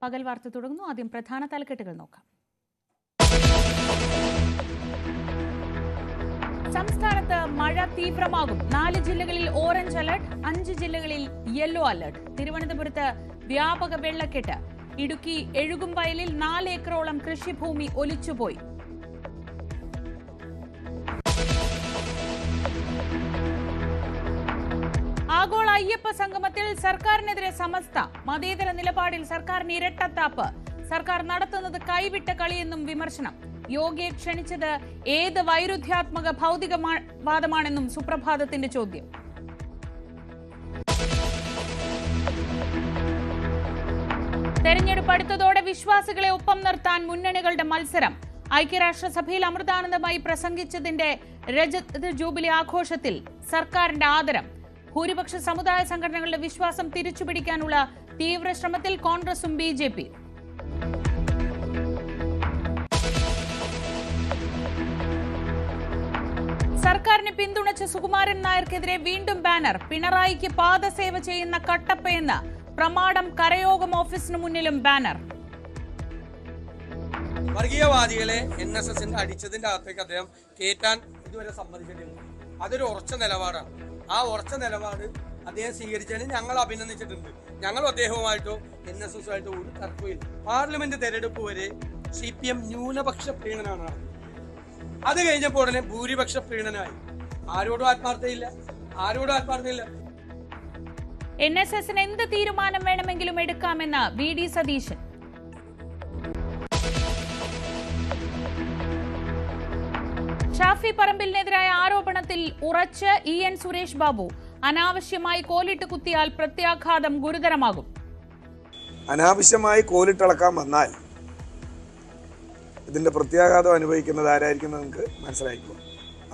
പകൽ വാർത്ത തുടങ്ങുന്നു. ആദ്യം പ്രധാന തലക്കെട്ടുകൾ നോക്കാം. സംസ്ഥാനത്ത് മഴ തീവ്രമാകും. 4 ജില്ലകളിൽ ഓറഞ്ച് അലർട്ട്, 5 ജില്ലകളിൽ യെല്ലോ അലർട്ട്. തിരുവനന്തപുരത്ത് വ്യാപക വെള്ളക്കെട്ട്. ഇടുക്കി എഴുകുംവയലിൽ 4 ഏക്കറോളം കൃഷിഭൂമി ഒലിച്ചുപോയി. ആഗോള അയ്യപ്പ സംഗമത്തിൽ സർക്കാരിനെതിരെ സമസ്ത. മതേതര നിലപാടിൽ സർക്കാരിന് ഇരട്ടത്താപ്പ്. സർക്കാർ നടത്തുന്നത് കൈവിട്ട കളിയെന്നും വിമർശനം. യോഗയെ ക്ഷണിച്ചത് ഏത് വൈരുദ്ധ്യാത്മക ഭൗതികവാദമാണെന്നും സുപ്രഭാതത്തിന്റെ ചോദ്യം. തെരഞ്ഞെടുപ്പ് അടുത്തതോടെ വിശ്വാസികളെ ഒപ്പം നിർത്താൻ മുന്നണികളുടെ മത്സരം. ഐക്യരാഷ്ട്രസഭയിൽ അമൃതാനന്ദമായി പ്രസംഗിച്ചതിന്റെ രജത ജൂബിലി ആഘോഷത്തിൽ സർക്കാരിന്റെ ആദരം. ഭൂരിപക്ഷ സമുദായ സംഘടനകളുടെ വിശ്വാസം തിരിച്ചുപിടിക്കാനുള്ള തീവ്ര ശ്രമത്തിൽ കോൺഗ്രസും ബിജെപി. സർക്കാരിനെ പിന്തുണച്ച സുകുമാരൻ നായർക്കെതിരെ വീണ്ടും ബാനർ. പിണറായിക്ക് പാദസേവ ചെയ്യുന്ന കട്ടപ്പയെന്ന് പ്രമാടം കരയോഗം ഓഫീസിന് മുന്നിലും ബാനർ. വർഗീയവാദികളെ NSSന്റെ അടിച്ചതിന്റെ അകത്തേക്ക് അദ്ദേഹം കയറ്റാൻ ഇതുവരെ സമ്മതിച്ചിട്ടില്ല. അതൊരു ഉറച്ച നിലപാടാണ്. ആ ഉറച്ച നിലപാട് അദ്ദേഹം സ്വീകരിച്ചതിന് ഞങ്ങൾ അഭിനന്ദിച്ചിട്ടുണ്ട്. ഞങ്ങളും അദ്ദേഹവുമായിട്ടോ NSSുമായിട്ടോ ഒരു തർക്കമില്ല. പാർലമെന്റ് തെരഞ്ഞെടുപ്പ് വരെ CPM ന്യൂനപക്ഷ പ്രീണനാണ്. അത് കഴിഞ്ഞപ്പോൾ ഉടനെ ഭൂരിപക്ഷ പ്രീണനായി. ആരോടും ആത്മാർത്ഥതയില്ല. NSSന് എന്ത് തീരുമാനം വേണമെങ്കിലും എടുക്കാമെന്ന് VD സതീശൻ. ഷാഫി പറമ്പിലിനെതിരായ ആരോപണത്തിൽ ഉറച്ച് EN സുരേഷ് ബാബു. അനാവശ്യമായി കോലിട്ട് കുത്തിയാൽ പ്രത്യാഘാതം ഗുരുതരമാകും. അനാവശ്യമായി കോലിട്ടിളക്കാൻ വന്നാൽ ഇതിന്റെ പ്രത്യാഘാതം അനുഭവിക്കുന്നത് ആരായിരിക്കും നിങ്ങൾക്ക് മനസ്സിലായിക്കോ.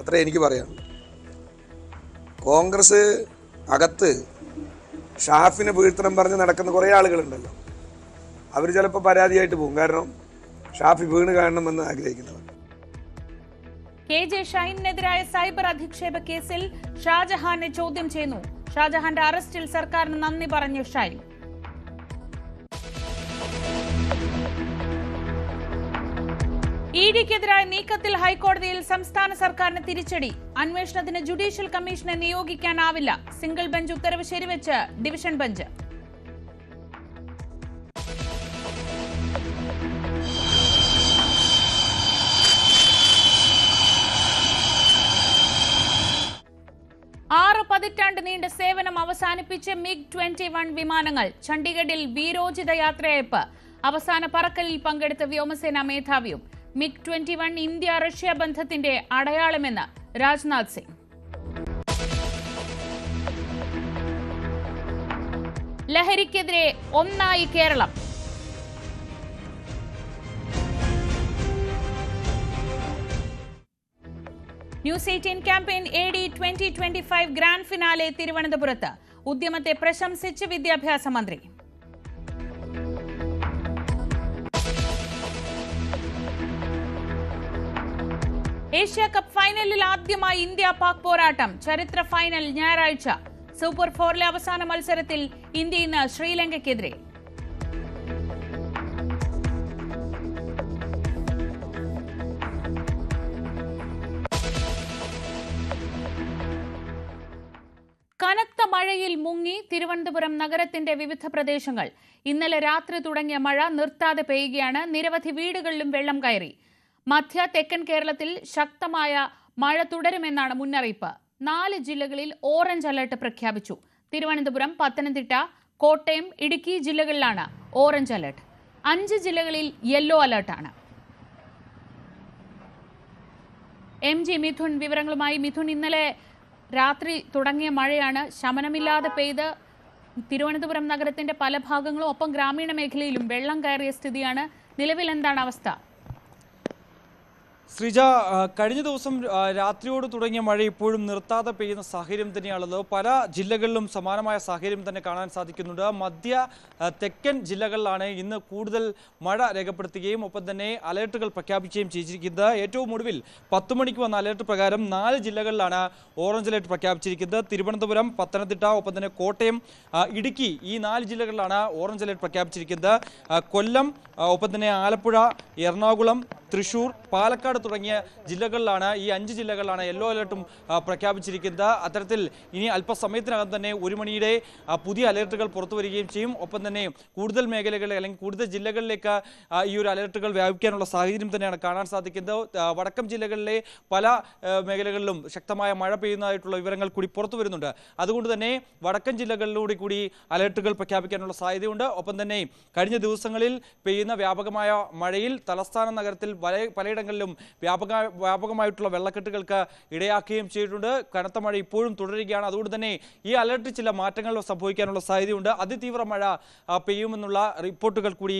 അത്രേ എനിക്ക് പറയാനുള്ളൂ. കോൺഗ്രസ് അകത്ത് ഷാഫിനെ വീഴ്ത്തണം പറഞ്ഞ് നടക്കുന്ന കുറേ ആളുകളുണ്ടല്ലോ. അവർ ചിലപ്പോൾ പരാതിയായിട്ട് പോകും. കാരണം ഷാഫി വീണ് കാണണമെന്ന് ആഗ്രഹിക്കുന്നവർ. KJ ഷൈനെതിരായ സൈബർ അധിക്ഷേപ കേസിൽ ഷാജഹാനെ ചോദ്യം ചെയ്യുന്നു. ഷാജഹാന്റെ അറസ്റ്റിൽ സർക്കാരിന് നന്ദി പറഞ്ഞു ഷൈൻ. EDക്കെതിരായ നീക്കത്തിൽ ഹൈക്കോടതിയിൽ സംസ്ഥാന സർക്കാരിന് തിരിച്ചടി. അന്വേഷണത്തിന് ജുഡീഷ്യൽ കമ്മീഷനെ നിയോഗിക്കാനാവില്ല. സിംഗിൾ ബെഞ്ച് ഉത്തരവ് ശരിവെച്ച് ഡിവിഷൻ ബെഞ്ച്. പതിറ്റാണ്ട് നീണ്ട സേവനം അവസാനിപ്പിച്ച് MiG-21 വിമാനങ്ങൾ. ചണ്ഡീഗഡിൽ വീരോചിത യാത്രയയപ്പ്. അവസാന പറക്കലിൽ പങ്കെടുത്ത വ്യോമസേനാ മേധാവിയും. MiG-21 ഇന്ത്യ റഷ്യ ബന്ധത്തിന്റെ അടയാളമെന്ന് രാജ്നാഥ് സിംഗ്. ലഹരിക്കെതിരെ ഒന്നായി Kerala. News 18 campaign AD 2025 grand finale തിരുവനന്തപുരത്ത്. ഉദ്യമത്തെ പ്രശംസിച്ച് വിദ്യാഭ്യാസ മന്ത്രി. ഏഷ്യ കപ്പ് ഫൈനലിൽ ആദ്യമായി ഇന്ത്യ പാക് പോരാട്ടം. ചരിത്ര ഫൈനൽ ഞായറാഴ്ച. സൂപ്പർ 4ലെ അവസാന മത്സരത്തിൽ ഇന്ത്യ ഇന്ന് ശ്രീലങ്കയ്ക്കെതിരെ. കനത്ത മഴയിൽ മുങ്ങി തിരുവനന്തപുരം നഗരത്തിന്റെ വിവിധ പ്രദേശങ്ങൾ. ഇന്നലെ രാത്രി തുടങ്ങിയ മഴ നിർത്താതെ പെയ്യുകയാണ്. നിരവധി വീടുകളിലും വെള്ളം കയറി. മധ്യ തെക്കൻ കേരളത്തിൽ ശക്തമായ മഴ തുടരുമെന്നാണ് മുന്നറിയിപ്പ്. 4 ജില്ലകളിൽ ഓറഞ്ച് അലർട്ട് പ്രഖ്യാപിച്ചു. തിരുവനന്തപുരം, പത്തനംതിട്ട, കോട്ടയം, ഇടുക്കി ജില്ലകളിലാണ് ഓറഞ്ച് അലർട്ട്. 5 ജില്ലകളിൽ യെല്ലോ അലർട്ടാണ്. MG മിഥുൻ വിവരങ്ങളുമായി. മിഥുൻ, ഇന്നലെ രാത്രി തുടങ്ങിയ മഴയാണ് ശമനമില്ലാതെ പെയ്ത് തിരുവനന്തപുരം നഗരത്തിന്റെ പല ഭാഗങ്ങളും ഒപ്പം ഗ്രാമീണ മേഖലയിലും വെള്ളം കയറിയ സ്ഥിതിയാണ്. നിലവിൽ എന്താണ് അവസ്ഥ? ശ്രീജ, കഴിഞ്ഞ ദിവസം രാത്രിയോട് തുടങ്ങിയ മഴ ഇപ്പോഴും നിർത്താതെ പെയ്യുന്ന സാഹചര്യം തന്നെയാണുള്ളത്. പല ജില്ലകളിലും സമാനമായ സാഹചര്യം തന്നെ കാണാൻ സാധിക്കുന്നുണ്ട്. മധ്യ തെക്കൻ ജില്ലകളിലാണ് ഇന്ന് കൂടുതൽ മഴ രേഖപ്പെടുത്തുകയും ഒപ്പം തന്നെ അലേർട്ടുകൾ പ്രഖ്യാപിക്കുകയും ചെയ്തിരിക്കുന്നത്. ഏറ്റവും ഒടുവിൽ 10 മണിക്ക് വന്ന അലേർട്ട് പ്രകാരം 4 ജില്ലകളിലാണ് ഓറഞ്ച് അലേർട്ട് പ്രഖ്യാപിച്ചിരിക്കുന്നത്. തിരുവനന്തപുരം, പത്തനംതിട്ട, ഒപ്പം തന്നെ കോട്ടയം, ഇടുക്കി, ഈ 4 ജില്ലകളിലാണ് ഓറഞ്ച് അലേർട്ട് പ്രഖ്യാപിച്ചിരിക്കുന്നത്. കൊല്ലം, ഒപ്പം തന്നെ ആലപ്പുഴ, എറണാകുളം, തൃശൂർ, പാലക്കാട് തുടങ്ങിയ ജില്ലകളിലാണ്, ഈ 5 ജില്ലകളിലാണ് യെല്ലോ അലേർട്ടും പ്രഖ്യാപിച്ചിരിക്കുന്നത്. അത്തരത്തിൽ ഇനി അല്പസമയത്തിനകം തന്നെ 1 മണിയുടെ പുതിയ അലേർട്ടുകൾ പുറത്തു വരികയും ചെയ്യും. ഒപ്പം തന്നെ കൂടുതൽ മേഖലകളിൽ അല്ലെങ്കിൽ കൂടുതൽ ജില്ലകളിലേക്ക് ഈ ഒരു അലേർട്ടുകൾ വ്യാപിക്കാനുള്ള സാഹചര്യം തന്നെയാണ് കാണാൻ സാധിക്കുന്നത്. വടക്കൻ ജില്ലകളിലെ പല മേഖലകളിലും ശക്തമായ മഴ പെയ്യുന്നതായിട്ടുള്ള വിവരങ്ങൾ കൂടി പുറത്തു വരുന്നുണ്ട്. അതുകൊണ്ട് തന്നെ വടക്കൻ ജില്ലകളിലൂടെ കൂടി അലേർട്ടുകൾ പ്രഖ്യാപിക്കാനുള്ള സാധ്യതയുണ്ട്. ഒപ്പം തന്നെ കഴിഞ്ഞ ദിവസങ്ങളിൽ പെയ്യുന്ന വ്യാപകമായ മഴയിൽ തലസ്ഥാന നഗരത്തിൽ പലയിടങ്ങളിലും വ്യാപകമായിട്ടുള്ള വെള്ളക്കെട്ടുകൾക്ക് ഇടയാക്കുകയും ചെയ്തിട്ടുണ്ട്. കനത്ത മഴ ഇപ്പോഴും തുടരുകയാണ്. അതുകൊണ്ട് തന്നെ ഈ അലർട്ട് ചില മാറ്റങ്ങൾ സംഭവിക്കാനുള്ള സാധ്യതയുണ്ട്. അതിതീവ്ര മഴ പെയ്യുമെന്നുള്ള റിപ്പോർട്ടുകൾ കൂടി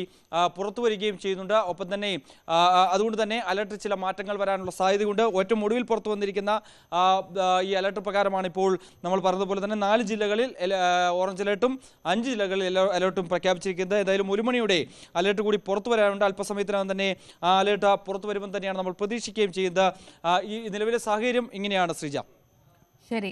പുറത്തു വരികയും ചെയ്യുന്നുണ്ട്. ഒപ്പം തന്നെ അതുകൊണ്ട് തന്നെ അലർട്ട് ചില മാറ്റങ്ങൾ വരാനുള്ള സാധ്യതയുണ്ട്. ഏറ്റവും ഒടുവിൽ പുറത്തു വന്നിരിക്കുന്ന ഈ അലർട്ട് പ്രകാരമാണ് ഇപ്പോൾ നമ്മൾ പറഞ്ഞതുപോലെ തന്നെ 4 ജില്ലകളിൽ ഓറഞ്ച് അലർട്ടും 5 ജില്ലകളിൽ യെല്ലോ അലർട്ടും പ്രഖ്യാപിച്ചിരിക്കുന്നത്. ഏതായാലും 1 മണിയുടെ അലർട്ട് കൂടി പുറത്തു വരാനുണ്ട്. അല്പസമയത്തിനകം തന്നെ ആ അലർട്ട് പുറത്തു വരുമ്പോൾ തന്നെയാണ് നമ്മൾ പ്രതീക്ഷിക്കുകയും ചെയ്യുന്നത്. ഈ നിലവിലെ സാഹചര്യം ഇങ്ങനെയാണ് ശ്രീജ. ശരി,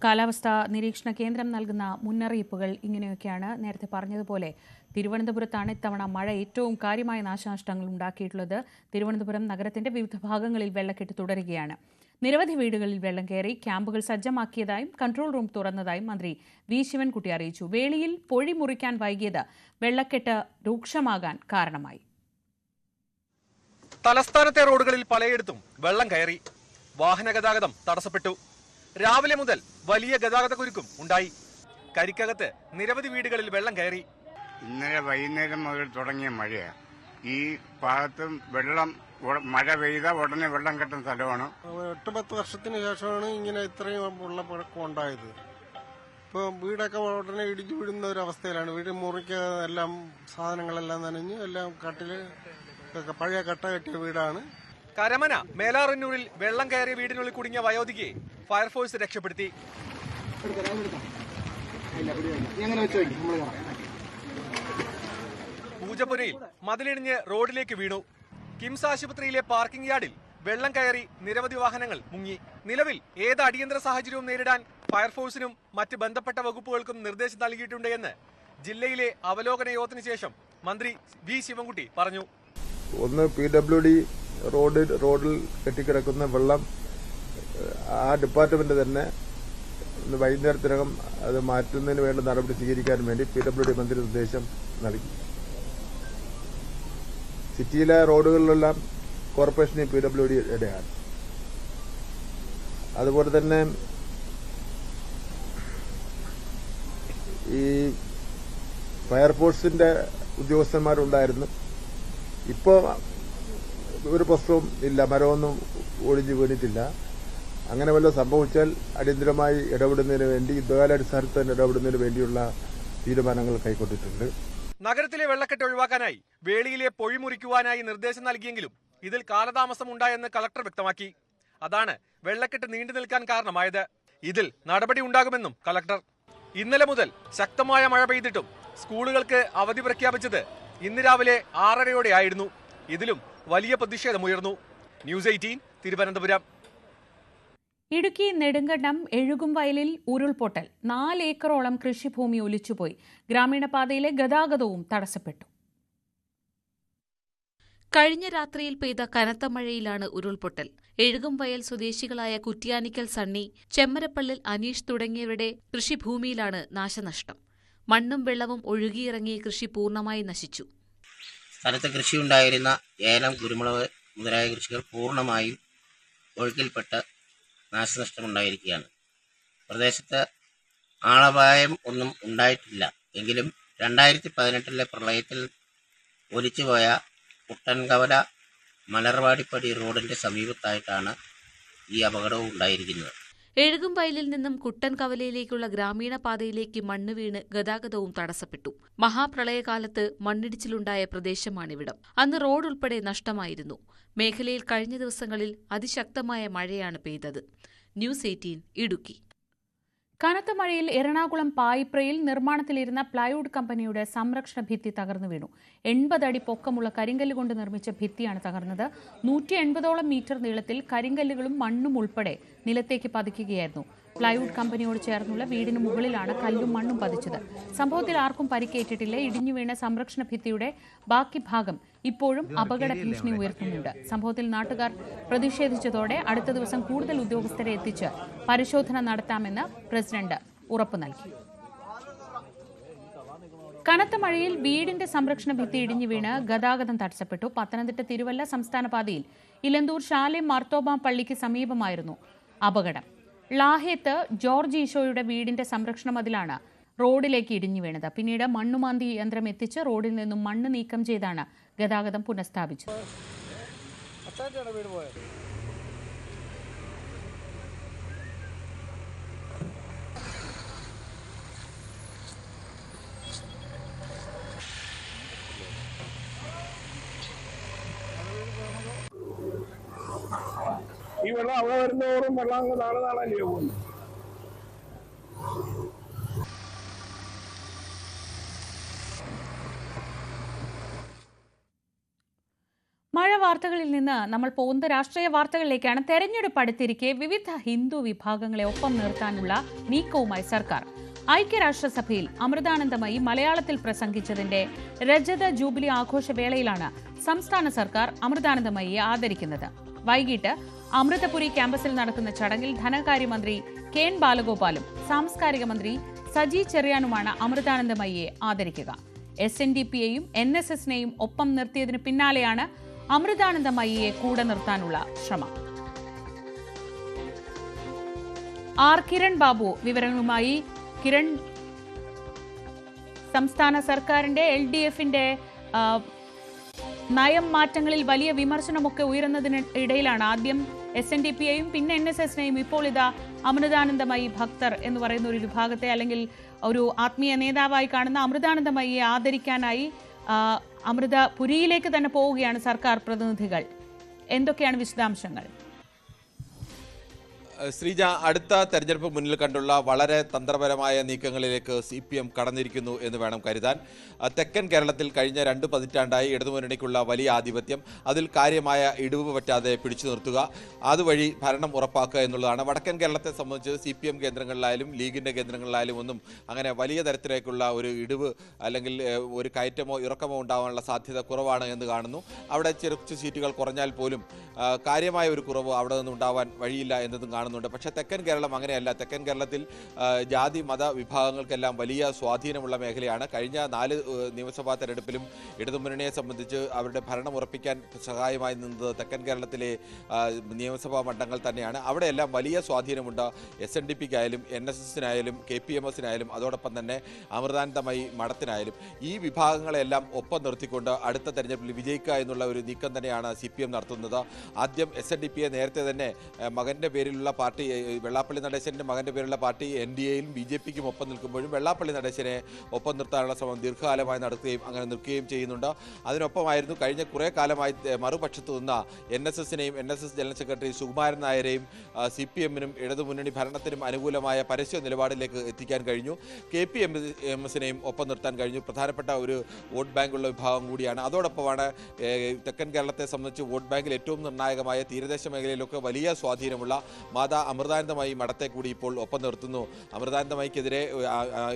കാലാവസ്ഥാ നിരീക്ഷണ കേന്ദ്രം നൽകുന്ന മുന്നറിയിപ്പുകൾ ഇങ്ങനെയൊക്കെയാണ്. നേരത്തെ പറഞ്ഞതുപോലെ തിരുവനന്തപുരത്താണ് ഇത്തവണ മഴ ഏറ്റവും കാര്യമായ നാശനഷ്ടങ്ങൾ ഉണ്ടാക്കിയിട്ടുള്ളത്. തിരുവനന്തപുരം നഗരത്തിന്റെ വിവിധ ഭാഗങ്ങളിൽ വെള്ളക്കെട്ട് തുടരുകയാണ്. നിരവധി വീടുകളിൽ വെള്ളം കയറി. ക്യാമ്പുകൾ സജ്ജമാക്കിയതായും കൺട്രോൾ റൂം തുറന്നതായും മന്ത്രി വി ശിവൻകുട്ടി അറിയിച്ചു. വേളിയിൽ പൊഴി മുറിക്കാൻ വൈകിയത് വെള്ളക്കെട്ട് രൂക്ഷമാകാൻ കാരണമായി. തലസ്ഥാനത്തെ റോഡുകളിൽ പലയിടത്തും വെള്ളം കയറി. വാഹന ഗതാഗതം തടസ്സപ്പെട്ടു. രാവിലെ മുതൽ വലിയ ഗതാഗത കുരുക്കും ഉണ്ടായി. കരിക്കകത്ത് നിരവധി വീടുകളിൽ വെള്ളം കയറി. ഇന്നലെ വൈകുന്നേരം മുതൽ തുടങ്ങിയ മഴയാണ്. ഈ ഭാഗത്തും വെള്ളം മഴ പെയ്ത ഉടനെ വെള്ളം കെട്ടുന്ന സ്ഥലമാണ്. 8-10 വർഷത്തിന് ശേഷമാണ് ഇങ്ങനെ ഇത്രയും വെള്ളപ്പൊക്കം ഉണ്ടായത്. ഇപ്പോൾ വീടൊക്കെ ഉടനെ ഇടിച്ചു വിടുന്ന ഒരു അവസ്ഥയിലാണ്. വീട് മുറിക്കാതെ എല്ലാം സാധനങ്ങളെല്ലാം നനഞ്ഞ് എല്ലാം കട്ടില് പഴയ കട്ട കെട്ടിയ വീടാണ്. കരമന മേലാറന്നൂരിൽ വെള്ളം കയറിയ വീടിനുള്ളിൽ കുടുങ്ങിയ വയോധികയെ ഫയർഫോഴ്സ് രക്ഷപ്പെടുത്തി. പൂജപ്പുരയിൽ മതിലിടിഞ്ഞ് റോഡിലേക്ക് വീണു. കിംസ് ആശുപത്രിയിലെ പാർക്കിംഗ് യാർഡിൽ വെള്ളം കയറി നിരവധി വാഹനങ്ങൾ മുങ്ങി. നിലവിൽ ഏത് അടിയന്തര സാഹചര്യവും നേരിടാൻ ഫയർഫോഴ്സിനും മറ്റ് ബന്ധപ്പെട്ട വകുപ്പുകൾക്കും നിർദ്ദേശം നൽകിയിട്ടുണ്ട് എന്ന് ജില്ലയിലെ അവലോകന യോഗത്തിന് ശേഷം മന്ത്രി വി ശിവൻകുട്ടി പറഞ്ഞു. ഒന്ന് PWD റോഡിൽ കെട്ടിക്കിടക്കുന്ന വെള്ളം ആ ഡിപ്പാർട്ട്മെന്റ് തന്നെ വൈകുന്നേരത്തിനകം അത് മാറ്റുന്നതിന് വേണ്ട നടപടി സ്വീകരിക്കാൻ വേണ്ടി PWD മന്ത്രി നിർദ്ദേശം നൽകി. സിറ്റിയിലെ റോഡുകളിലെല്ലാം കോർപ്പറേഷൻ PWDയുടെയാണ്. അതുപോലെ തന്നെ ഈ ഫയർഫോഴ്സിന്റെ ഉദ്യോഗസ്ഥന്മാരുണ്ടായിരുന്നു. ഇപ്പോൾ ഒരു പ്രശ്നവും ഇല്ല, മരമൊന്നും ഒടിഞ്ഞു വീണിട്ടില്ല. അങ്ങനെ വല്ല സംഭവിച്ചാൽ അടിയന്തരമായി ഇടപെടുന്നതിന് വേണ്ടി യുദ്ധകാലാടിസ്ഥാനത്തിൽ തന്നെ ഇടപെടുന്നതിന് വേണ്ടിയുള്ള തീരുമാനങ്ങൾ കൈക്കൊണ്ടിട്ടുണ്ട്. നഗരത്തിലെ വെള്ളക്കെട്ട് ഒഴിവാക്കാനായി വേളിയിലെ പൊഴി മുറിക്കുവാനായി നിർദ്ദേശം നൽകിയെങ്കിലും ഇതിൽ കാലതാമസം ഉണ്ടായെന്ന് കളക്ടർ വ്യക്തമാക്കി. അതാണ് വെള്ളക്കെട്ട് നീണ്ടു നിൽക്കാൻ കാരണമായത്. ഇതിൽ നടപടി ഉണ്ടാകുമെന്നും കളക്ടർ. ഇന്നലെ മുതൽ ശക്തമായ മഴ പെയ്തിട്ടും സ്കൂളുകൾക്ക് അവധി പ്രഖ്യാപിച്ചത് ഇന്ന് രാവിലെ 6:30 ഇതിലും വലിയ പ്രതിഷേധമുയർന്നു. ന്യൂസ് 18 തിരുവനന്തപുരം. ഇടുക്കി നെടുങ്കണ്ടം എഴുകുംവയലിൽ ഉരുൾപൊട്ടൽ. 4 ഏക്കറോളം കൃഷിഭൂമി ഒലിച്ചുപോയി. ഗ്രാമീണപാതയിലെ ഗതാഗതവും തടസ്സപ്പെട്ടു. കഴിഞ്ഞ രാത്രിയിൽ പെയ്ത കനത്ത മഴയിലാണ് ഉരുൾപൊട്ടൽ. എഴുകുംവയൽ സ്വദേശികളായ കുറ്റിയാനിക്കൽ സണ്ണി, ചെമ്മരപ്പള്ളിൽ അനീഷ് തുടങ്ങിയവരുടെ കൃഷിഭൂമിയിലാണ് നാശനഷ്ടം. മണ്ണും വെള്ളവും ഒഴുകിയിറങ്ങി കൃഷി പൂർണ്ണമായി നശിച്ചു. സ്ഥലത്ത് കൃഷിയുണ്ടായിരുന്ന ഏലം, കുരുമുളക് മുതലായ കൃഷികൾ പൂർണ്ണമായും ഒഴുക്കിൽപ്പെട്ട് നാശനഷ്ടമുണ്ടായിരിക്കുകയാണ്. പ്രദേശത്ത് ആളപായം ഒന്നും ഉണ്ടായിട്ടില്ല. എങ്കിലും 2018 പ്രളയത്തിൽ ഒലിച്ചുപോയ കുട്ടൻകവല മലർവാടിപ്പടി റോഡിന്റെ സമീപത്തായിട്ടാണ് ഈ അപകടവും ഉണ്ടായിരിക്കുന്നത്. എഴുകുംവയലിൽ നിന്നും കുട്ടൻകവലയിലേക്കുള്ള ഗ്രാമീണ പാതയിലേക്ക് മണ്ണ് വീണ് ഗതാഗതവും തടസ്സപ്പെട്ടു. മഹാപ്രളയകാലത്ത് മണ്ണിടിച്ചിലുണ്ടായ പ്രദേശമാണിവിടം. അന്ന് റോഡ് ഉൾപ്പെടെ നഷ്ടമായിരുന്നു. മേഖലയിൽ കഴിഞ്ഞ ദിവസങ്ങളിൽ അതിശക്തമായ മഴയാണ് പെയ്തത്. ന്യൂസ് 18 ഇടുക്കി. കനത്ത മഴയിൽ എറണാകുളം പായിപ്രയിൽ നിർമ്മാണത്തിലിരുന്ന പ്ലൈവുഡ് കമ്പനിയുടെ സംരക്ഷണ ഭിത്തി തകർന്നു വീണു. 80 അടി പൊക്കമുള്ള കരിങ്കല്ല് കൊണ്ട് നിർമ്മിച്ച ഭിത്തിയാണ് തകർന്നത്. 180ഓളം മീറ്റർ നീളത്തിൽ കരിങ്കല്ലുകളും മണ്ണും ഉൾപ്പെടെ നിലത്തേക്ക് പതിക്കുകയായിരുന്നു. പ്ലൈവുഡ് കമ്പനിയോട് ചേർന്നുള്ള വീടിന് മുകളിലാണ് കല്ലും മണ്ണും പതിച്ചത്. സംഭവത്തിൽ ആർക്കും പരിക്കേറ്റിട്ടില്ല. ഇടിഞ്ഞു വീണ സംരക്ഷണ ഭിത്തിയുടെ ബാക്കി ഭാഗം ഇപ്പോഴും അപകട ഭീഷണി ഉയർത്തുന്നുണ്ട്. സംഭവത്തിൽ നാട്ടുകാർ പ്രതിഷേധിച്ചതോടെ അടുത്ത ദിവസം കൂടുതൽ ഉദ്യോഗസ്ഥരെ എത്തിച്ച് പരിശോധന നടത്താമെന്ന് പ്രസിഡന്റ് ഉറപ്പു നൽകി. കനത്ത മഴയിൽ വീടിന്റെ സംരക്ഷണ ഭിത്തി ഇടിഞ്ഞു വീണ് ഗതാഗതം തടസ്സപ്പെട്ടു. പത്തനംതിട്ട തിരുവല്ല സംസ്ഥാന പാതയിൽ ഇലന്തൂർ ശാലേം മാർത്തോമാ പള്ളിക്ക് സമീപമായിരുന്നു അപകടം. ലാഹേത്ത് ജോർജ് ഈശോയുടെ വീടിന്റെ സംരക്ഷണ മതിലാണ് റോഡിലേക്ക് ഇടിഞ്ഞു വീണത്. പിന്നീട് മണ്ണുമാന്തി യന്ത്രം എത്തിച്ച് റോഡിൽ നിന്നും മണ്ണ് നീക്കം ചെയ്താണ് ഗതാഗതം പുനഃസ്ഥാപിച്ചത്. ഈ വെള്ളം അവിടെ വരുന്നതോറും വെള്ളം നാളെ നാളല്ലേ പോകുന്നു. മഴ വാർത്തകളിൽ നിന്ന് നമ്മൾ പോകുന്ന രാഷ്ട്രീയ വാർത്തകളിലേക്കാണ്. തെരഞ്ഞെടുപ്പ് അടുത്തിരിക്കെ വിവിധ ഹിന്ദു വിഭാഗങ്ങളെ ഒപ്പം നിർത്താനുള്ള നീക്കവുമായി സർക്കാർ. ഐക്യരാഷ്ട്രസഭയിൽ അമൃതാനന്ദമയി മലയാളത്തിൽ പ്രസംഗിച്ചതിന്റെ രജത ജൂബിലി ആഘോഷവേളയിലാണ് സംസ്ഥാന സർക്കാർ അമൃതാനന്ദമയിയെ ആദരിക്കുന്നത്. വൈകിട്ട് അമൃതപുരി ക്യാമ്പസിൽ നടക്കുന്ന ചടങ്ങിൽ ധനകാര്യമന്ത്രി കെ.എൻ. ബാലഗോപാലും സാംസ്കാരിക മന്ത്രി സജി ചെറിയാനുമാണ് അമൃതാനന്ദമയിയെ ആദരിക്കുക. SNDPയെയും NSSനെയും ഒപ്പം നിർത്തിയതിന് പിന്നാലെയാണ് അമൃതാനന്ദമയിയെ കൂടെ നിർത്താനുള്ള ശ്രമം. ആർ കിരൺ ബാബു വിവരങ്ങളുമായി. കിരൺ, സംസ്ഥാന സർക്കാരിന്റെ LDFന്റെ നയം മാറ്റങ്ങളിൽ വലിയ വിമർശനമൊക്കെ ഉയരുന്നതിനിടയിലാണ് ആദ്യം SNDPയെയും പിന്നെ NSSനെയും ഇപ്പോൾ ഇതാ അമൃതാനന്ദമയി ഭക്തർ എന്ന് പറയുന്ന ഒരു വിഭാഗത്തെ അല്ലെങ്കിൽ ഒരു ആത്മീയ നേതാവായി കാണുന്ന അമൃതാനന്ദമയിയെ ആദരിക്കാനായി അമൃതപുരിയിലേക്ക് തന്നെ പോവുകയാണ് സർക്കാർ പ്രതിനിധികൾ. എന്തൊക്കെയാണ് വിശദാംശങ്ങൾ? ശ്രീജ, അടുത്ത തെരഞ്ഞെടുപ്പ് മുന്നിൽ കണ്ടുള്ള വളരെ തന്ത്രപരമായ നീക്കങ്ങളിലേക്ക് CPM കടന്നിരിക്കുന്നു എന്ന് വേണം കരുതാൻ. തെക്കൻ കേരളത്തിൽ കഴിഞ്ഞ 2 പതിറ്റാണ്ടായി ഇടതുമുന്നണിക്കുള്ള വലിയ ആധിപത്യം, അതിൽ കാര്യമായ ഇടിവ് പറ്റാതെ പിടിച്ചു നിർത്തുക, അതുവഴി ഭരണം ഉറപ്പാക്കുക എന്നുള്ളതാണ്. വടക്കൻ കേരളത്തെ സംബന്ധിച്ച് CPM കേന്ദ്രങ്ങളിലായാലും ലീഗിൻ്റെ കേന്ദ്രങ്ങളിലായാലും ഒന്നും അങ്ങനെ വലിയ തരത്തിലേക്കുള്ള ഒരു ഇടിവ് അല്ലെങ്കിൽ ഒരു കയറ്റമോ ഇറക്കമോ ഉണ്ടാകാനുള്ള സാധ്യത കുറവാണ് എന്ന് കാണുന്നു. അവിടെ ചെറുച്ചു സീറ്റുകൾ കുറഞ്ഞാൽ പോലും കാര്യമായ ഒരു കുറവ് അവിടെ നിന്നും ഉണ്ടാവാൻ വഴിയില്ല എന്നതും കാണുന്നുണ്ട്. പക്ഷേ തെക്കൻ കേരളം അങ്ങനെയല്ല. തെക്കൻ കേരളത്തിൽ ജാതി മത വിഭാഗങ്ങൾക്കെല്ലാം വലിയ സ്വാധീനമുള്ള മേഖലയാണ്. കഴിഞ്ഞ 4 നിയമസഭാ തെരഞ്ഞെടുപ്പിലും ഇടതുമുന്നണിയെ സംബന്ധിച്ച് അവരുടെ ഭരണം ഉറപ്പിക്കാൻ സഹായമായി നിന്നത് തെക്കൻ കേരളത്തിലെ നിയമസഭാ മണ്ഡലങ്ങൾ തന്നെയാണ്. അവിടെയെല്ലാം വലിയ സ്വാധീനമുണ്ട് SNDPക്കായാലും NSSനായാലും KPMSനായാലും അതോടൊപ്പം തന്നെ അമൃതാനന്ദമയി മഠത്തിനായാലും. ഈ വിഭാഗങ്ങളെല്ലാം ഒപ്പം നിർത്തിക്കൊണ്ട് അടുത്ത തെരഞ്ഞെടുപ്പിൽ വിജയിക്കുക എന്നുള്ള ഒരു നീക്കം തന്നെയാണ് CPM നടത്തുന്നത്. ആദ്യം SNDPയെ നേരത്തെ തന്നെ മകൻ്റെ പേരിലുള്ള പാർട്ടി, വെള്ളാപ്പള്ളി നടേശൻ്റെ മകൻ്റെ പേരിലുള്ള പാർട്ടി NDAയിലും BJPക്കും ഒപ്പം നിൽക്കുമ്പോഴും വെള്ളാപ്പള്ളി നടേശനെ ഒപ്പം നിർത്താനുള്ള ശ്രമം ദീർഘകാലമായി നടത്തുകയും അങ്ങനെ നിൽക്കുകയും ചെയ്യുന്നുണ്ട്. അതിനൊപ്പമായിരുന്നു കഴിഞ്ഞ കുറേ കാലമായി മറുപക്ഷത്തു നിന്ന NSSനെയും NSS ജനറൽ സെക്രട്ടറി സുകുമാരൻ നായരെയും CPMനും ഇടതുമുന്നണി ഭരണത്തിനും അനുകൂലമായ പരസ്യ നിലപാടിലേക്ക് എത്തിക്കാൻ കഴിഞ്ഞു. KPMSനെയും ഒപ്പം നിർത്താൻ കഴിഞ്ഞു. പ്രധാനപ്പെട്ട ഒരു വോട്ട് ബാങ്കുള്ള വിഭാഗം കൂടിയാണ്. അതോടൊപ്പമാണ് തെക്കൻ കേരളത്തെ സംബന്ധിച്ച് വോട്ട് ബാങ്കിൽ ഏറ്റവും നിർണായകമായ തീരദേശ മേഖലയിലൊക്കെ വലിയ സ്വാധീനമുള്ള മാതാ അമൃതാനന്ദമയി മഠത്തെ കൂടി ഇപ്പോൾ ഒപ്പം നിർത്തുന്നു. അമൃതാനന്ദമയിക്കെതിരെ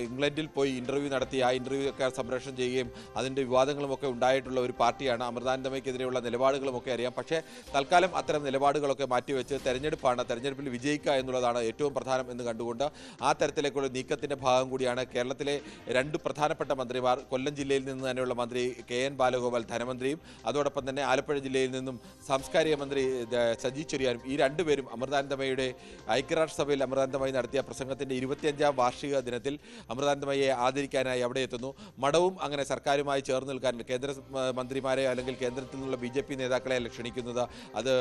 ഇംഗ്ലണ്ടിൽ പോയി ഇന്റർവ്യൂ നടത്തി ആ ഇന്റർവ്യൂ ഒക്കെ സംപ്രേഷണം ചെയ്യുകയും അതിൻ്റെ വിവാദങ്ങളുമൊക്കെ ഉണ്ടായിട്ടുള്ള ഒരു പാർട്ടിയാണ്. അമൃതാനന്ദമയിക്കെതിരെയുള്ള നിലപാടുകളുമൊക്കെ അറിയാം. പക്ഷേ തൽക്കാലം അത്തരം നിലപാടുകളൊക്കെ മാറ്റിവെച്ച് തെരഞ്ഞെടുപ്പാണ്, തെരഞ്ഞെടുപ്പിൽ വിജയിക്കുക എന്നുള്ളതാണ് ഏറ്റവും പ്രധാനം എന്ന് കണ്ടുകൊണ്ട് ആ തരത്തിലേക്കുള്ള നീക്കത്തിൻ്റെ ഭാഗം കൂടിയാണ് കേരളത്തിലെ 2 പ്രധാനപ്പെട്ട മന്ത്രിമാർ. കൊല്ലം ജില്ലയിൽ നിന്ന് തന്നെയുള്ള മന്ത്രി കെ.എൻ. ബാലഗോപാൽ ധനമന്ത്രിയും അതോടൊപ്പം തന്നെ ആലപ്പുഴ ജില്ലയിൽ നിന്നും സാംസ്കാരിക മന്ത്രി സജി ചെറിയാനും. ഈ 2 പേരും അമൃതാനന്ദമയിയുടെ അമൃതാനന്ദമയിയുടെ ഐക്യരാഷ്ട്രസഭയിൽ അമൃതാനന്ദമയി നടത്തിയ പ്രസംഗത്തിൻ്റെ 25ാം വാർഷിക ദിനത്തിൽ അമൃതാനന്ദമയെ ആദരിക്കാനായി അവിടെ എത്തുന്നു. മഠവും അങ്ങനെ സർക്കാരുമായി ചേർന്ന് നിൽക്കാൻ കേന്ദ്ര മന്ത്രിമാരെ അല്ലെങ്കിൽ കേന്ദ്രത്തിൽ നിന്നുള്ള BJP നേതാക്കളെ ക്ഷണിക്കുന്നത്, അത്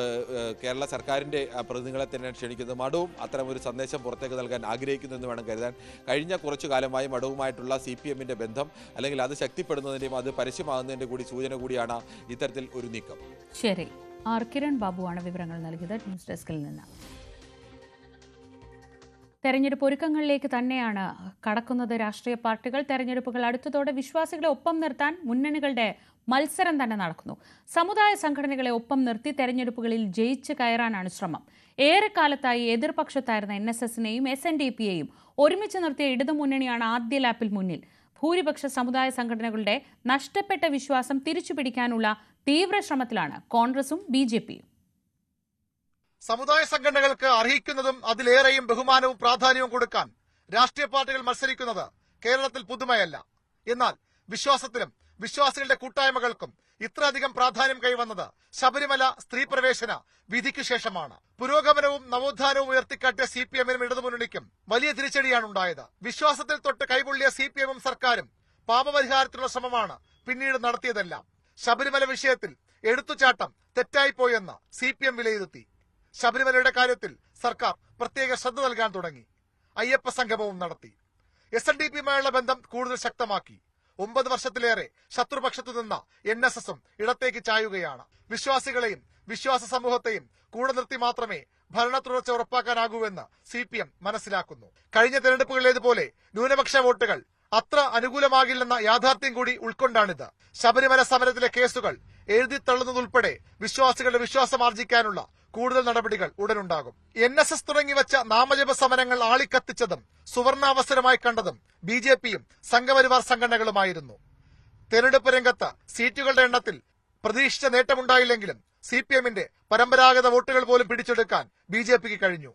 കേരള സർക്കാരിൻ്റെ പ്രതിനിധികളെ തന്നെയാണ് ക്ഷണിക്കുന്നത്. മഠവും അത്തരമൊരു സന്ദേശം പുറത്തേക്ക് നൽകാൻ ആഗ്രഹിക്കുന്നു എന്ന് വേണം കരുതാൻ. കഴിഞ്ഞ കുറച്ചു കാലമായി മഠവുമായിട്ടുള്ള CPM-ന്റെ ബന്ധം അല്ലെങ്കിൽ അത് ശക്തിപ്പെടുന്നതിൻ്റെയും അത് പരസ്യമാകുന്നതിൻ്റെ കൂടി സൂചന കൂടിയാണ് ഇത്തരത്തിൽ ഒരു നീക്കം. ശരി, ആർ കിരൺ ബാബുവാണ് വിവരങ്ങൾ നൽകിയത് ന്യൂസ് ഡെസ്കിൽ നിന്ന്. തെരഞ്ഞെടുപ്പ് ഒരുക്കങ്ങളിലേക്ക് തന്നെയാണ് കടക്കുന്നത് രാഷ്ട്രീയ പാർട്ടികൾ. തെരഞ്ഞെടുപ്പുകൾ അടുത്തതോടെ വിശ്വാസികളെ ഒപ്പം നിർത്താൻ മുന്നണികളുടെ മത്സരം തന്നെ നടക്കുന്നു. സമുദായ സംഘടനകളെ ഒപ്പം നിർത്തി തെരഞ്ഞെടുപ്പുകളിൽ ജയിച്ച് കയറാനാണ് ശ്രമം. ഏറെക്കാലത്തായി എതിർപക്ഷത്തായിരുന്ന NSS-നെയും SNDP-യെയും ഒരുമിച്ച് നിർത്തിയ ഇടതുമുന്നണിയാണ് ആദ്യ ലാപ്പിൽ മുന്നിൽ. ഭൂരിപക്ഷ സമുദായ സംഘടനകളുടെ നഷ്ടപ്പെട്ട വിശ്വാസം തിരിച്ചുപിടിക്കാനുള്ള തീവ്ര ശ്രമത്തിലാണ് കോൺഗ്രസും BJP-യും. സമുദായ സംഘടനകൾക്ക് അർഹിക്കുന്നതും അതിലേറെയും ബഹുമാനവും പ്രാധാന്യവും കൊടുക്കാൻ രാഷ്ട്രീയ പാർട്ടികൾ മത്സരിക്കുന്നത് കേരളത്തിൽ പുതുമയല്ല. എന്നാൽ വിശ്വാസത്തിലും വിശ്വാസികളുടെ കൂട്ടായ്മകൾക്കും ഇത്രയധികം പ്രാധാന്യം കൈവന്നത് ശബരിമല സ്ത്രീ പ്രവേശന വിധിക്ക് ശേഷമാണ്. പുരോഗമനവും നവോത്ഥാനവും ഉയർത്തിക്കാട്ടിയ CPM-നും ഇടതുമുന്നണിക്കും വലിയ തിരിച്ചടിയാണ് ഉണ്ടായത്. വിശ്വാസത്തിൽ തൊട്ട് കൈപൊള്ളിയ CPM-ഉം സർക്കാരും പാപപരിഹാരത്തിനുള്ള ശ്രമമാണ് പിന്നീട് നടത്തിയതെല്ലാം. ശബരിമല വിഷയത്തിൽ എടുത്തുചാട്ടം തെറ്റായിപ്പോയെന്ന് CPM വിലയിരുത്തി. ശബരിമലയുടെ കാര്യത്തിൽ സർക്കാർ പ്രത്യേക ശ്രദ്ധ നൽകാൻ തുടങ്ങി. അയ്യപ്പ സംഗമവും നടത്തി. SNDP-യുമായുള്ള ബന്ധം കൂടുതൽ ശക്തമാക്കി. 9 വർഷത്തിലേറെ ശത്രുപക്ഷത്തു നിന്ന NSS-ഉം ഇടത്തേക്ക് ചായുകയാണ്. വിശ്വാസികളെയും വിശ്വാസ സമൂഹത്തെയും കൂടെ നിർത്തി മാത്രമേ ഭരണ തുടർച്ച ഉറപ്പാക്കാനാകൂവെന്ന് CPM മനസ്സിലാക്കുന്നു. കഴിഞ്ഞ തെരഞ്ഞെടുപ്പുകളിലേതുപോലെ ന്യൂനപക്ഷ വോട്ടുകൾ അത്ര അനുകൂലമാകില്ലെന്ന യാഥാർത്ഥ്യം കൂടി ഉൾക്കൊണ്ടാണിത്. ശബരിമല സമരത്തിലെ കേസുകൾ എഴുതിത്തള്ളുന്നതുൾപ്പെടെ വിശ്വാസികളുടെ വിശ്വാസം ആർജിക്കാനുള്ള കൂടുതൽ നടപടികൾ ഉടനുണ്ടാകും. NSS തുടങ്ങിവച്ച നാമജപ സമരങ്ങൾ ആളിക്കത്തിച്ചതും സുവർണാവസരമായി കണ്ടതും BJP-യും സംഘപരിവാർ സംഘടനകളുമായിരുന്നു. തെരഞ്ഞെടുപ്പ് രംഗത്ത് സീറ്റുകളുടെ എണ്ണത്തിൽ പ്രതീക്ഷിച്ച നേട്ടമുണ്ടായില്ലെങ്കിലും CPM-ന്റെ പരമ്പരാഗത വോട്ടുകൾ പോലും പിടിച്ചെടുക്കാൻ BJP-ക്ക് കഴിഞ്ഞു.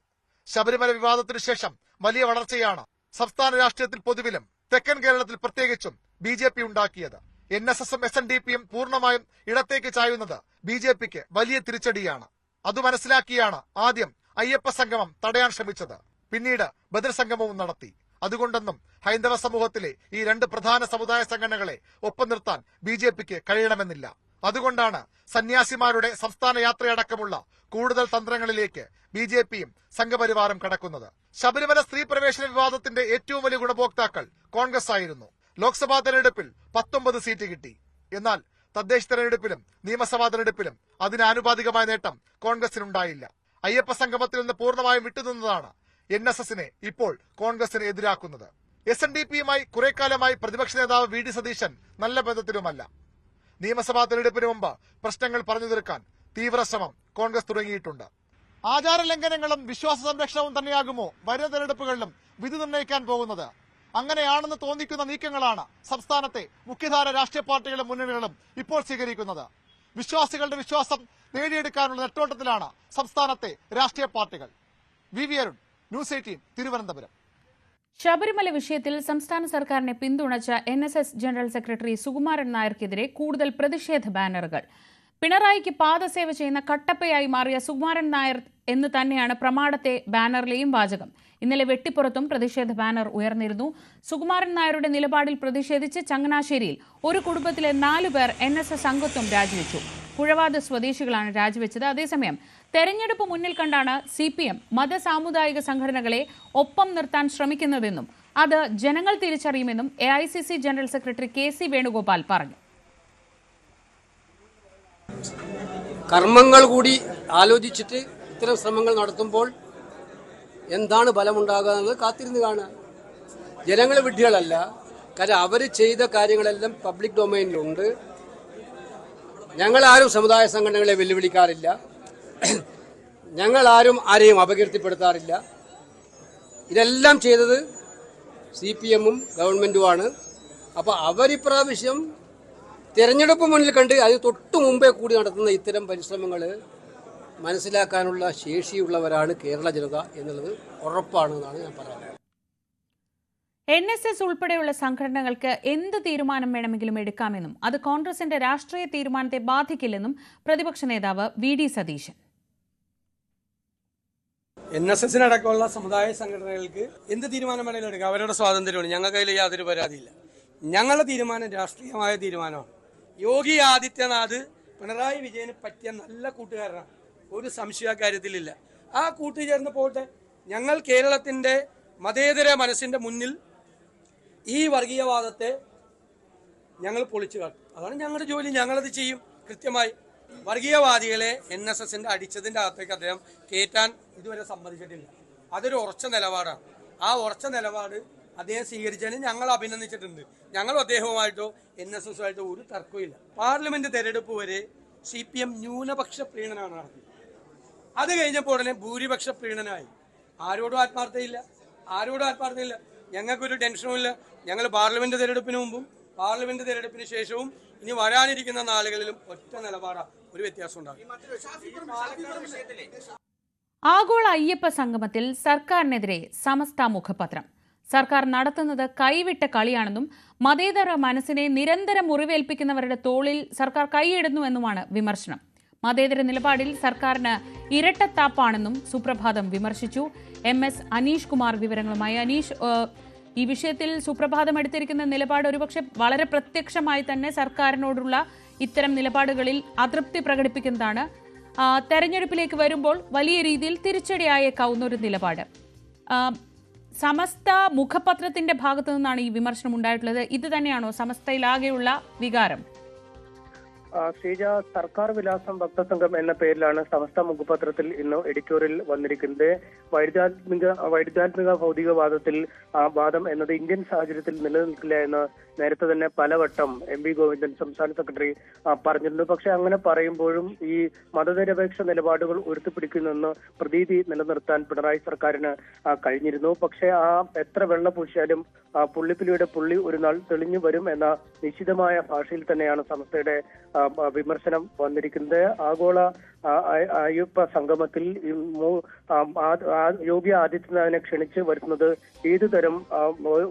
ശബരിമല വിവാദത്തിനു ശേഷം വലിയ വളർച്ചയാണ് സംസ്ഥാന രാഷ്ട്രീയത്തിൽ പൊതുവിലും തെക്കൻ കേരളത്തിൽ പ്രത്യേകിച്ചും BJP ഉണ്ടാക്കിയത്. NSS-ഉം SNDP-യും പൂർണ്ണമായും ഇടത്തേക്ക് ചായുന്നത് BJP-ക്ക് വലിയ തിരിച്ചടിയാണ്. അത് മനസ്സിലാക്കിയാണ് ആദ്യം അയ്യപ്പ സംഗമം തടയാൻ ശ്രമിച്ചത്. പിന്നീട് ബദർ സംഗമവും നടത്തി. അതുകൊണ്ടൊന്നും ഹൈന്ദവ സമൂഹത്തിലെ ഈ 2 പ്രധാന സമുദായ സംഘടനകളെ ഒപ്പം നിർത്താൻ BJP-ക്ക് കഴിയണമെന്നില്ല. അതുകൊണ്ടാണ് സന്യാസിമാരുടെ സംസ്ഥാന യാത്രയടക്കമുള്ള കൂടുതൽ തന്ത്രങ്ങളിലേക്ക് BJP-യും സംഘപരിവാറും കടക്കുന്നത്. ശബരിമല സ്ത്രീ പ്രവേശന വിവാദത്തിന്റെ ഏറ്റവും വലിയ ഗുണഭോക്താക്കൾ കോൺഗ്രസ് ആയിരുന്നു. ലോക്സഭാ തെരഞ്ഞെടുപ്പിൽ 19 സീറ്റ് കിട്ടി. എന്നാൽ തദ്ദേശ തെരഞ്ഞെടുപ്പിലും നിയമസഭാ തെരഞ്ഞെടുപ്പിലും അതിന് ആനുപാതികമായ നേട്ടം കോൺഗ്രസിനുണ്ടായില്ല. അയ്യപ്പ സംഗമത്തിൽ നിന്ന് പൂർണ്ണമായും വിട്ടുനിന്നതാണ് NSS-നെ ഇപ്പോൾ കോൺഗ്രസിന് എതിരാക്കുന്നത്. SNDP-യുമായി കുറെ കാലമായി പ്രതിപക്ഷ നേതാവ് VD സതീശൻ നല്ല ബന്ധത്തിലുമല്ല. നിയമസഭാ തെരഞ്ഞെടുപ്പിന് മുമ്പ് പ്രശ്നങ്ങൾ പറഞ്ഞു തീർക്കാൻ തീവ്ര ശ്രമം കോൺഗ്രസ് തുടങ്ങിയിട്ടുണ്ട്. ആചാര ലംഘനങ്ങളും വിശ്വാസ സംരക്ഷണവും തന്നെയാകുമോ വരുന്ന തെരഞ്ഞെടുപ്പുകളിലും വിധി നിർണ്ണയിക്കാൻ പോകുന്നത്? അങ്ങനെയാണെന്ന് തോന്നിക്കുന്ന നീക്കങ്ങളാണ് സംസ്ഥാനത്തെ മുഖ്യധാര രാഷ്ട്രീയ പാർട്ടികളും മുന്നണികളും ഇപ്പോൾ സ്വീകരിക്കുന്നത്. വിശ്വാസികളുടെ വിശ്വാസം നേടിയെടുക്കാനുള്ള നെട്ടോട്ടത്തിലാണ് സംസ്ഥാനത്തെ രാഷ്ട്രീയ പാർട്ടികൾ. VV Arun, news 18, Thiruvananthapuram. ശബരിമല വിഷയത്തിൽ സംസ്ഥാന സർക്കാരിനെ പിന്തുണച്ച NSS ജനറൽ സെക്രട്ടറി സുകുമാരൻ നായർക്കെതിരെ കൂടുതൽ പ്രതിഷേധ ബാനറുകൾ. പിണറായിക്ക് പാദസേവ ചെയ്യുന്ന കട്ടപ്പയായി മാറിയ സുകുമാരൻ നായർ എന്ന് തന്നെയാണ് പ്രമാണത്തെ ബാനറിലെയും വാചകം. ഇന്നലെ വെട്ടിപ്പുറത്തും പ്രതിഷേധ ബാനർ ഉയർന്നിരുന്നു. സുകുമാരൻ നായരുടെ നിലപാടിൽ പ്രതിഷേധിച്ച് ചങ്ങനാശ്ശേരിയിൽ ഒരു കുടുംബത്തിലെ 4 പേർ NSS അംഗത്വം രാജിവെച്ചു. പുഴവാത് സ്വദേശികളാണ് രാജിവെച്ചത്. അതേസമയം തെരഞ്ഞെടുപ്പ് മുന്നിൽ കണ്ടാണ് CPM മതസാമുദായിക സംഘടനകളെ ഒപ്പം നിർത്താൻ ശ്രമിക്കുന്നതെന്നും അത് ജനങ്ങൾ തിരിച്ചറിയുമെന്നും AICC general secretary KC Venugopal പറഞ്ഞു. കർമ്മങ്ങൾ കൂടി ആലോചിച്ചിട്ട് ഇത്തരം ശ്രമങ്ങൾ നടത്തുമ്പോൾ എന്താണ് ഫലമുണ്ടാകുക എന്നുള്ളത് കാത്തിരുന്ന് കാണുക. ജനങ്ങൾ വിഡ്ഢികളല്ല. കാരണം അവർ ചെയ്ത കാര്യങ്ങളെല്ലാം പബ്ലിക് ഡൊമൈനിലുണ്ട്. ഞങ്ങളാരും സമുദായ സംഘടനകളെ വെല്ലുവിളിക്കാറില്ല. ഞങ്ങളാരും ആരെയും അപകീർത്തിപ്പെടുത്താറില്ല. ഇതെല്ലാം ചെയ്തത് CPM-ഉം ഗവൺമെൻറ്റുമാണ്. അപ്പോൾ അവരിപ്രാവശ്യം തെരഞ്ഞെടുപ്പ് മുന്നിൽ കണ്ട് അത് തൊട്ടു മുമ്പേ കൂടി നടത്തുന്ന ഇത്തരം പരിശ്രമങ്ങൾ മനസ്സിലാക്കാനുള്ള ശേഷിയുള്ളവരാണ് കേരള ജനത എന്നുള്ളത് ഉറപ്പാണെന്നാണ് ഞാൻ പറയുന്നത്. NSS ഉൾപ്പെടെയുള്ള സംഘടനകൾക്ക് എന്ത് തീരുമാനം വേണമെങ്കിലും എടുക്കാമെന്നും അത് കോൺഗ്രസിന്റെ രാഷ്ട്രീയ തീരുമാനത്തെ ബാധിക്കില്ലെന്നും പ്രതിപക്ഷ നേതാവ് VD സതീശൻ. NSS അടക്കമുള്ള സമുദായ സംഘടനകൾക്ക് എന്ത് തീരുമാനം വേണമെങ്കിലും എടുക്കാം, അവരുടെ സ്വാതന്ത്ര്യമാണ്. ഞങ്ങൾക്ക് അതിൽ യാതൊരു പരാതിയില്ല. ഞങ്ങളുടെ തീരുമാനം രാഷ്ട്രീയമായ തീരുമാനമാണ്. യോഗി ആദിത്യനാഥ് പിണറായി വിജയന് പറ്റിയ നല്ല കൂട്ടുകാരനാണ്, ഒരു സംശയ കാര്യത്തിലില്ല. ആ കൂട്ടുചേർന്ന് പോട്ടെ. ഞങ്ങൾ കേരളത്തിന്റെ മതേതര മനസ്സിന്റെ മുന്നിൽ ഈ വർഗീയവാദത്തെ ഞങ്ങൾ പൊളിച്ചു കാട്ടും. അതാണ് ഞങ്ങളുടെ ജോലി, ഞങ്ങളത് ചെയ്യും കൃത്യമായി. വർഗീയവാദികളെ NSSന്റെ അടിച്ചതിന്റെ അകത്തേക്ക് അദ്ദേഹം കയറ്റാൻ ഇതുവരെ സമ്മതിച്ചിട്ടില്ല. അതൊരു ഉറച്ച നിലപാടാണ്. ആ ഉറച്ച നിലപാട് അദ്ദേഹം സ്വീകരിച്ചതിന് ഞങ്ങൾ അഭിനന്ദിച്ചിട്ടുണ്ട്. ഞങ്ങളും അദ്ദേഹവുമായിട്ടോ NSSുമായിട്ടോ ഒരു തർക്കമില്ല. പാർലമെന്റ് തെരഞ്ഞെടുപ്പ് വരെ CPM ന്യൂനപക്ഷ പ്രീണനമാണ് നടത്തിയത്. അത് കഴിഞ്ഞപ്പോൾ ഉടനെ ഭൂരിപക്ഷ പ്രീണനമായി. ആരോടും ആത്മാർത്ഥതയില്ല. ഞങ്ങൾക്കൊരു ടെൻഷനും ഇല്ല. ഞങ്ങൾ പാർലമെന്റ് തെരഞ്ഞെടുപ്പിന് മുമ്പും പാർലമെന്റ് തെരഞ്ഞെടുപ്പിന് ശേഷവും ഇനി വരാനിരിക്കുന്ന നാളുകളിലും ഒറ്റ നിലപാടാണ്, ഒരു വ്യത്യാസം ഉണ്ടാകും. ആഗോള അയ്യപ്പ സംഗമത്തിൽ സർക്കാരിനെതിരെ സമസ്ത മുഖപത്രം. സർക്കാർ നടത്തുന്നത് കൈവിട്ട കളിയാണെന്നും മതേതര മനസ്സിനെ നിരന്തരം മുറിവേൽപ്പിക്കുന്നവരുടെ തോളിൽ സർക്കാർ കൈയിടുന്നുവെന്നുമാണ് വിമർശനം. മതേതര നിലപാടിൽ സർക്കാരിന് ഇരട്ടത്താപ്പാണെന്നും സുപ്രഭാതം വിമർശിച്ചു. MS അനീഷ് കുമാർ വിവരങ്ങളുമായി. അനീഷ്, ഈ വിഷയത്തിൽ സുപ്രഭാതം എടുത്തിരിക്കുന്ന നിലപാട് ഒരുപക്ഷെ വളരെ പ്രത്യക്ഷമായി തന്നെ സർക്കാരിനോടുള്ള ഇത്തരം നിലപാടുകളിൽ അതൃപ്തി പ്രകടിപ്പിക്കുന്നതാണ്. തെരഞ്ഞെടുപ്പിലേക്ക് വരുമ്പോൾ വലിയ രീതിയിൽ തിരിച്ചടിയായേക്കാവുന്ന ഒരു നിലപാട്. സമസ്ത മുഖപത്രത്തിന്റെ ഭാഗത്തു നിന്നാണ് ഈ വിമർശനം ഉണ്ടായിട്ടുള്ളത്. ഇത് തന്നെയാണോ സമസ്തയിലാകെയുള്ള വികാരം? ശ്രീജ, സർക്കാർ വിലാസം ഭക്തസംഘം എന്ന പേരിലാണ് സമസ്ത മുഖപത്രത്തിൽ ഇന്ന് എഡിറ്റോറിയൽ വന്നിരിക്കുന്നത്. വൈരുദ്ധ്യാത്മിക ഭൗതികവാദത്തിൽ വാദം എന്നത് ഇന്ത്യൻ സാഹചര്യത്തിൽ നിലനിൽക്കില്ല എന്ന് നേരത്തെ തന്നെ പലവട്ടം MV ഗോവിന്ദൻ സംസ്ഥാന സെക്രട്ടറി പറഞ്ഞിരുന്നു. പക്ഷെ അങ്ങനെ പറയുമ്പോഴും ഈ മതനിരപേക്ഷ നിലപാടുകൾ ഉയർത്തിപ്പിടിക്കുന്നെന്ന് പ്രതീതി നിലനിർത്താൻ പിണറായി സർക്കാരിന് കഴിഞ്ഞിരുന്നു. പക്ഷെ എത്ര വെള്ള പൂശിയാലും പുള്ളിപ്പിലിയുടെ പുള്ളി ഒരു നാൾ തെളിഞ്ഞു വരും എന്ന നിശ്ചിതമായ ഭാഷയിൽ തന്നെയാണ് സമസ്തയുടെ വിമർശനം വന്നിരിക്കുന്നത്. ആഗോള അയ്യപ്പ സംഗമത്തിൽ യോഗി ആദിത്യനാഥിനെ ക്ഷണിച്ച് വരുന്നത് ഏതുതരം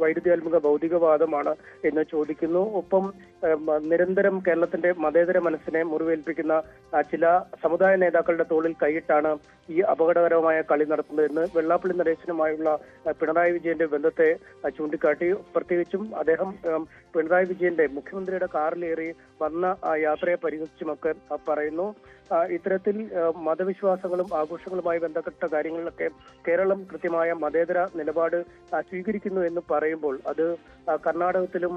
വൈരുദ്ധ്യാത്മിക ഭൗതികവാദമാണ് എന്ന് ചോദിക്കുന്നു. ഒപ്പം നിരന്തരം കേരളത്തിന്റെ മതേതര മനസ്സിനെ മുറിവേൽപ്പിക്കുന്ന ചില സമുദായ നേതാക്കളുടെ തോളിൽ കൈയിട്ടാണ് ഈ അപകടകരമായ കളി നടത്തുന്നതെന്ന് വെള്ളാപ്പള്ളി നടേശനുമായുള്ള പിണറായി വിജയന്റെ ബന്ധത്തെ ചൂണ്ടിക്കാട്ടി. പ്രത്യേകിച്ചും അദ്ദേഹം പിണറായി വിജയന്റെ മുഖ്യമന്ത്രിയുടെ കാറിലേറി വന്ന യാത്രയെ പരിഹസിച്ചുമൊക്കെ പറയുന്നു. ഇത്തരത്തിൽ മതവിശ്വാസങ്ങളും ആഘോഷങ്ങളുമായി ബന്ധപ്പെട്ട കാര്യങ്ങളിലൊക്കെ കേരളം കൃത്യമായ മതേതര നിലപാട് സ്വീകരിക്കുന്നു എന്ന് പറയുമ്പോൾ അത് കർണാടകത്തിലും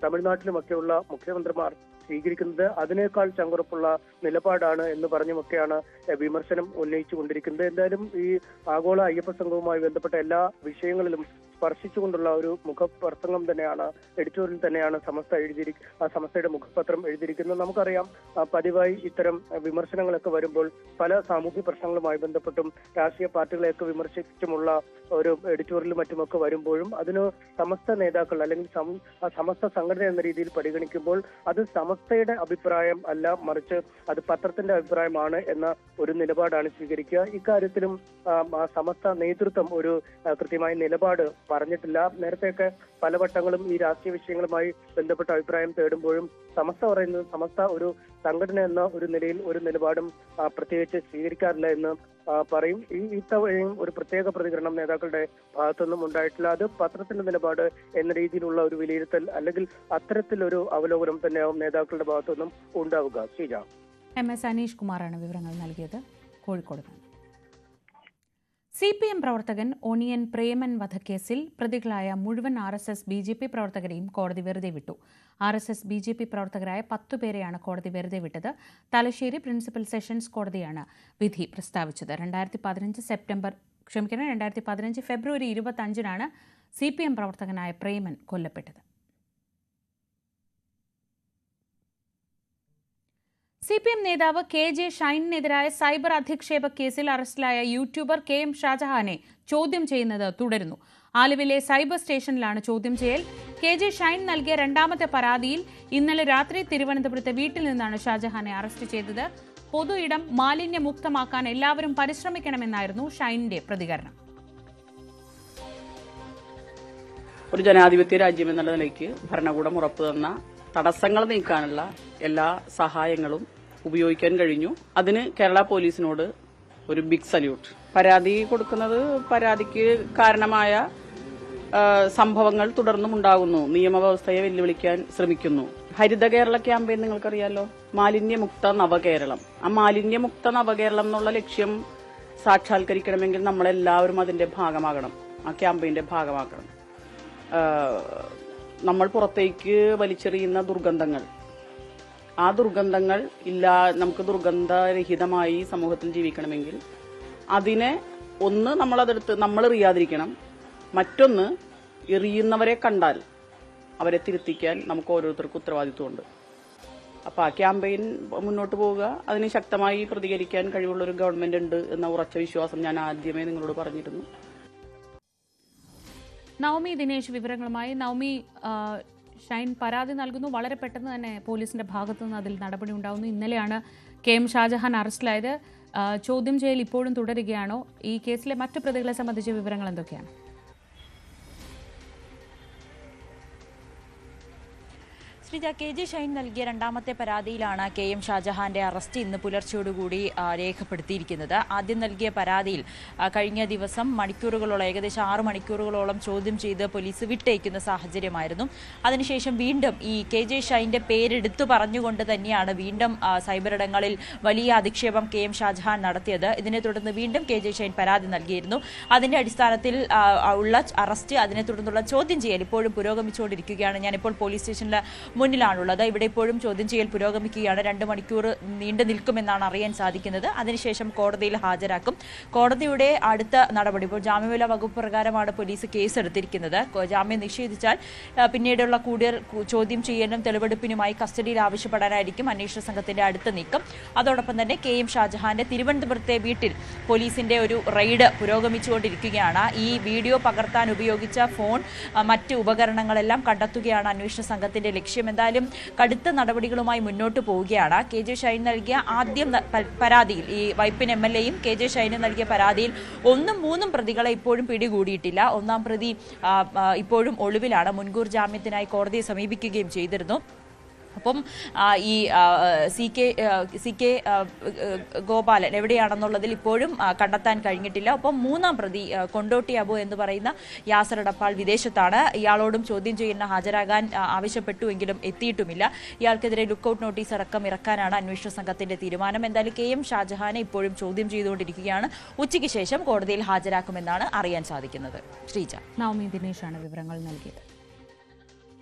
തമിഴ്നാട്ടിലുമൊക്കെയുള്ള മുഖ്യമന്ത്രിമാർ സ്വീകരിക്കുന്നത് അതിനേക്കാൾ ചങ്കുറപ്പുള്ള നിലപാടാണ് എന്ന് പറഞ്ഞുമൊക്കെയാണ് വിമർശനം ഉന്നയിച്ചുകൊണ്ടിരിക്കുന്നത്. എന്തായാലും ഈ ആഗോള അയ്യപ്പ സംഘവുമായി ബന്ധപ്പെട്ട എല്ലാ വിഷയങ്ങളിലും സ്പർശിച്ചുകൊണ്ടുള്ള ഒരു മുഖപ്രസംഗം തന്നെയാണ്, എഡിറ്റോറിയൽ തന്നെയാണ് സമസ്തയുടെ മുഖപത്രം എഴുതിയിരിക്കുന്നത്. നമുക്കറിയാം, പതിവായി ഇത്തരം വിമർശനങ്ങളൊക്കെ വരുമ്പോൾ പല സാമൂഹ്യ പ്രശ്നങ്ങളുമായി ബന്ധപ്പെട്ടും രാഷ്ട്രീയ പാർട്ടികളെയൊക്കെ വിമർശിച്ചുമുള്ള ഒരു എഡിറ്റോറിയലും മറ്റുമൊക്കെ വരുമ്പോഴും അതിന് സമസ്ത നേതാക്കൾ അല്ലെങ്കിൽ സമസ്ത സംഘടന എന്ന രീതിയിൽ പരിഗണിക്കുമ്പോൾ അത് സമസ്തയുടെ അഭിപ്രായം അല്ല, മറിച്ച് അത് പത്രത്തിന്റെ അഭിപ്രായമാണ് എന്ന ഒരു നിലപാടാണ് സ്വീകരിക്കുക. ഇക്കാര്യത്തിലും സമസ്ത നേതൃത്വം ഒരു കൃത്യമായ നിലപാട് പറഞ്ഞിട്ടില്ല. നേരത്തെയൊക്കെ പലവട്ടങ്ങളും ഈ രാഷ്ട്രീയ വിഷയങ്ങളുമായി ബന്ധപ്പെട്ട അഭിപ്രായം തേടുമ്പോഴും സമസ്ത പറയുന്നത് സമസ്ത ഒരു സംഘടന എന്ന ഒരു നിലയിൽ ഒരു നിലപാടും പ്രത്യേകിച്ച് സ്വീകരിക്കാറില്ല എന്ന് പറയും. ഇത്തവണയും ഒരു പ്രത്യേക പ്രതികരണം നേതാക്കളുടെ ഭാഗത്തുനിന്നും ഉണ്ടായിട്ടില്ല. അത് പത്രത്തിന്റെ നിലപാട് എന്ന രീതിയിലുള്ള ഒരു വിലയിരുത്തൽ അല്ലെങ്കിൽ അത്തരത്തിലൊരു അവലോകനം തന്നെയാവും നേതാക്കളുടെ ഭാഗത്തുനിന്നും ഉണ്ടാവുക. ശ്രീജ. MS അനീഷ് കുമാറാണ് വിവരങ്ങൾ നൽകിയത്, കോഴിക്കോട്. CPM പ്രവർത്തകൻ ഒണിയൻ പ്രേമൻ വധക്കേസിൽ പ്രതികളായ മുഴുവൻ RSS BJP പ്രവർത്തകരെയും കോടതി വെറുതെ വിട്ടു. RSS BJP പ്രവർത്തകരായ 10 പേരെയാണ് കോടതി വെറുതെ വിട്ടത്. തലശ്ശേരി പ്രിൻസിപ്പൽ സെഷൻസ് കോടതിയാണ് വിധി പ്രസ്താവിച്ചത്. 2015 ഫെബ്രുവരി 25-നാണ് CPM പ്രവർത്തകനായ പ്രേമൻ കൊല്ലപ്പെട്ടത്. CPM നേതാവ് KJ ഷൈനിനെതിരായ സൈബർ അധിക്ഷേപ കേസിൽ അറസ്റ്റിലായ യൂട്യൂബർ KM ഷാജഹാനെ ചോദ്യം ചെയ്യുന്നത് തുടരുന്നു. ആലുവിലെ സൈബർ സ്റ്റേഷനിലാണ് ചോദ്യം ചെയ്യൽ. KJ ഷൈൻ നൽകിയ രണ്ടാമത്തെ പരാതിയിൽ ഇന്നലെ രാത്രി തിരുവനന്തപുരത്തെ വീട്ടിൽ നിന്നാണ് ഷാജഹാനെ അറസ്റ്റ് ചെയ്തത്. പൊതു ഇടം മാലിന്യമുക്തമാക്കാൻ എല്ലാവരും പരിശ്രമിക്കണമെന്നായിരുന്നു ഷൈനിന്റെ പ്രതികരണം. ഒരു ജനാധിപത്യ രാജ്യം എന്നുള്ള നിലയ്ക്ക് ഭരണകൂടം ഉറപ്പു തന്ന തടസ്സങ്ങൾ നീക്കാനുള്ള എല്ലാ സഹായങ്ങളും ഉപയോഗിക്കാൻ കഴിഞ്ഞു. അതിന് കേരള പോലീസിനോട് ഒരു ബിഗ് സല്യൂട്ട്. പരാതി കൊടുക്കുന്നത് പരാതിക്ക് കാരണമായ സംഭവങ്ങൾ തുടർന്നും ഉണ്ടാകുന്നു. നിയമവ്യവസ്ഥയെ വെല്ലുവിളിക്കാൻ ശ്രമിക്കുന്നു. ഹരിത കേരള ക്യാമ്പയിൻ നിങ്ങൾക്കറിയാലോ, മാലിന്യമുക്ത നവകേരളം. ആ മാലിന്യമുക്ത നവകേരളം എന്നുള്ള ലക്ഷ്യം സാക്ഷാത്കരിക്കണമെങ്കിൽ നമ്മളെല്ലാവരും അതിന്റെ ഭാഗമാകണം, ആ ക്യാമ്പയിന്റെ ഭാഗമാക്കണം. നമ്മൾ പുറത്തേക്ക് വലിച്ചെറിയുന്ന ദുർഗന്ധങ്ങൾ, ആ ദുർഗന്ധങ്ങൾ നമുക്ക് ദുർഗന്ധരഹിതമായി സമൂഹത്തിൽ ജീവിക്കണമെങ്കിൽ അതിനെ ഒന്ന് നമ്മൾ എറിയാതിരിക്കണം, മറ്റൊന്ന് എറിയുന്നവരെ കണ്ടാൽ അവരെ തിരുത്തിക്കാൻ നമുക്ക് ഓരോരുത്തർക്കും ഉത്തരവാദിത്വമുണ്ട്. അപ്പോൾ ആ ക്യാമ്പയിൻ മുന്നോട്ട് പോവുക, അതിന് ശക്തമായി പ്രതികരിക്കാൻ കഴിവുള്ളൊരു ഗവൺമെന്റ് ഉണ്ട് എന്ന ഉറച്ച വിശ്വാസം ഞാൻ ആദ്യമേ നിങ്ങളോട് പറഞ്ഞിരുന്നു. നവമി ദിനേശ് വിവരങ്ങളുമായി. നവമി, ഷൈൻ പരാതി നൽകുന്നു, വളരെ പെട്ടെന്ന് തന്നെ പോലീസിന്റെ ഭാഗത്തു നിന്ന് അതിൽ നടപടി ഉണ്ടാകുന്നു. ഇന്നലെയാണ് KM ഷാജഹാൻ അറസ്റ്റിലായത്. ചോദ്യം ചെയ്യൽ ഇപ്പോഴും തുടരുകയാണോ? ഈ കേസിലെ മറ്റു പ്രതികളെ സംബന്ധിച്ച വിവരങ്ങൾ എന്തൊക്കെയാണ്? ശ്രീജ, KJ ഷൈൻ നൽകിയ രണ്ടാമത്തെ പരാതിയിലാണ് KM ഷാജഹാന്റെ അറസ്റ്റ് ഇന്ന് പുലർച്ചയോടുകൂടി രേഖപ്പെടുത്തിയിരിക്കുന്നത്. ആദ്യം നൽകിയ പരാതിയിൽ കഴിഞ്ഞ ദിവസം മണിക്കൂറുകളോളം, ഏകദേശം 6 മണിക്കൂറുകളോളം ചോദ്യം ചെയ്ത് പോലീസ് വിട്ടയക്കുന്ന സാഹചര്യമായിരുന്നു. അതിനുശേഷം വീണ്ടും ഈ KJ ഷൈന്റെ പേരെടുത്തു പറഞ്ഞുകൊണ്ട് തന്നെയാണ് വീണ്ടും സൈബറിടങ്ങളിൽ വലിയ അധിക്ഷേപം KM ഷാജഹാൻ നടത്തിയത്. ഇതിനെ തുടർന്ന് വീണ്ടും KJ ഷൈൻ പരാതി നൽകിയിരുന്നു. അതിന്റെ അടിസ്ഥാനത്തിൽ ഉള്ള അറസ്റ്റ്, അതിനെ തുടർന്നുള്ള ചോദ്യം ചെയ്യൽ ഇപ്പോഴും പുരോഗമിച്ചുകൊണ്ടിരിക്കുകയാണ്. ഞാനിപ്പോൾ പോലീസ് സ്റ്റേഷനിൽ മുന്നിലാണുള്ളത്. ഇവിടെ ഇപ്പോഴും ചോദ്യം ചെയ്യൽ പുരോഗമിക്കുകയാണ്. 2 മണിക്കൂർ നീണ്ടു നിൽക്കുമെന്നാണ് അറിയാൻ സാധിക്കുന്നത്. അതിനുശേഷം കോടതിയിൽ ഹാജരാക്കും. കോടതിയുടെ അടുത്ത നടപടി, ഇപ്പോൾ ജാമ്യമില്ലാ വകുപ്പ് പ്രകാരമാണ് പോലീസ് കേസെടുത്തിരിക്കുന്നത്. ജാമ്യം നിഷേധിച്ചാൽ പിന്നീടുള്ള കൂടുതൽ ചോദ്യം ചെയ്യലിനും തെളിവെടുപ്പിനുമായി കസ്റ്റഡിയിൽ ആവശ്യപ്പെടാനായിരിക്കും അന്വേഷണ സംഘത്തിന്റെ അടുത്ത നീക്കം. അതോടൊപ്പം തന്നെ KM ഷാജഹാന്റെ തിരുവനന്തപുരത്തെ വീട്ടിൽ പോലീസിന്റെ ഒരു റെയ്ഡ് പുരോഗമിച്ചുകൊണ്ടിരിക്കുകയാണ്. ഈ വീഡിയോ പകർത്താൻ ഉപയോഗിച്ച ഫോൺ, മറ്റ് ഉപകരണങ്ങളെല്ലാം കണ്ടെത്തുകയാണ് അന്വേഷണ സംഘത്തിന്റെ ലക്ഷ്യം. എന്തായാലും കടുത്ത നടപടികളുമായി മുന്നോട്ട് പോവുകയാണ്. KJ ഷൈൻ നൽകിയ ആദ്യം പരാതിയിൽ, ഈ വൈപ്പിൻ MLAയും KJ ഷൈനും നൽകിയ പരാതിയിൽ 1ഉം 3ഉം പ്രതികളെ ഇപ്പോഴും പിടികൂടിയിട്ടില്ല. 1ആം പ്രതി ഇപ്പോഴും ഒളിവിലാണ്. മുൻകൂർ ജാമ്യത്തിനായി കോടതിയെ സമീപിക്കുകയും ചെയ്തിരുന്നു. അപ്പം ഈ CK ഗോപാലൻ എവിടെയാണെന്നുള്ളതിൽ ഇപ്പോഴും കണ്ടെത്താൻ കഴിഞ്ഞിട്ടില്ല. ഒപ്പം 3ആം പ്രതി കൊണ്ടോട്ടി അബു എന്ന് പറയുന്ന യാസർ ഡപ്പാൾ വിദേശത്താണ്. ഇയാളോടും ചോദ്യം ചെയ്യുന്ന ഹാജരാകാൻ ആവശ്യപ്പെട്ടുവെങ്കിലും എത്തിയിട്ടുമില്ല. ഇയാൾക്കെതിരെ ലുക്കൌട്ട് നോട്ടീസ് അടക്കം ഇറക്കാനാണ് അന്വേഷണ സംഘത്തിന്റെ തീരുമാനം. എന്തായാലും KM ഷാജഹാനെ ഇപ്പോഴും ചോദ്യം ചെയ്തുകൊണ്ടിരിക്കുകയാണ്. ഉച്ചയ്ക്ക് ശേഷം കോടതിയിൽ ഹാജരാക്കുമെന്നാണ് അറിയാൻ സാധിക്കുന്നത്. ശ്രീജ. നവമി ദിനേശാണ് വിവരങ്ങൾ നൽകിയത്.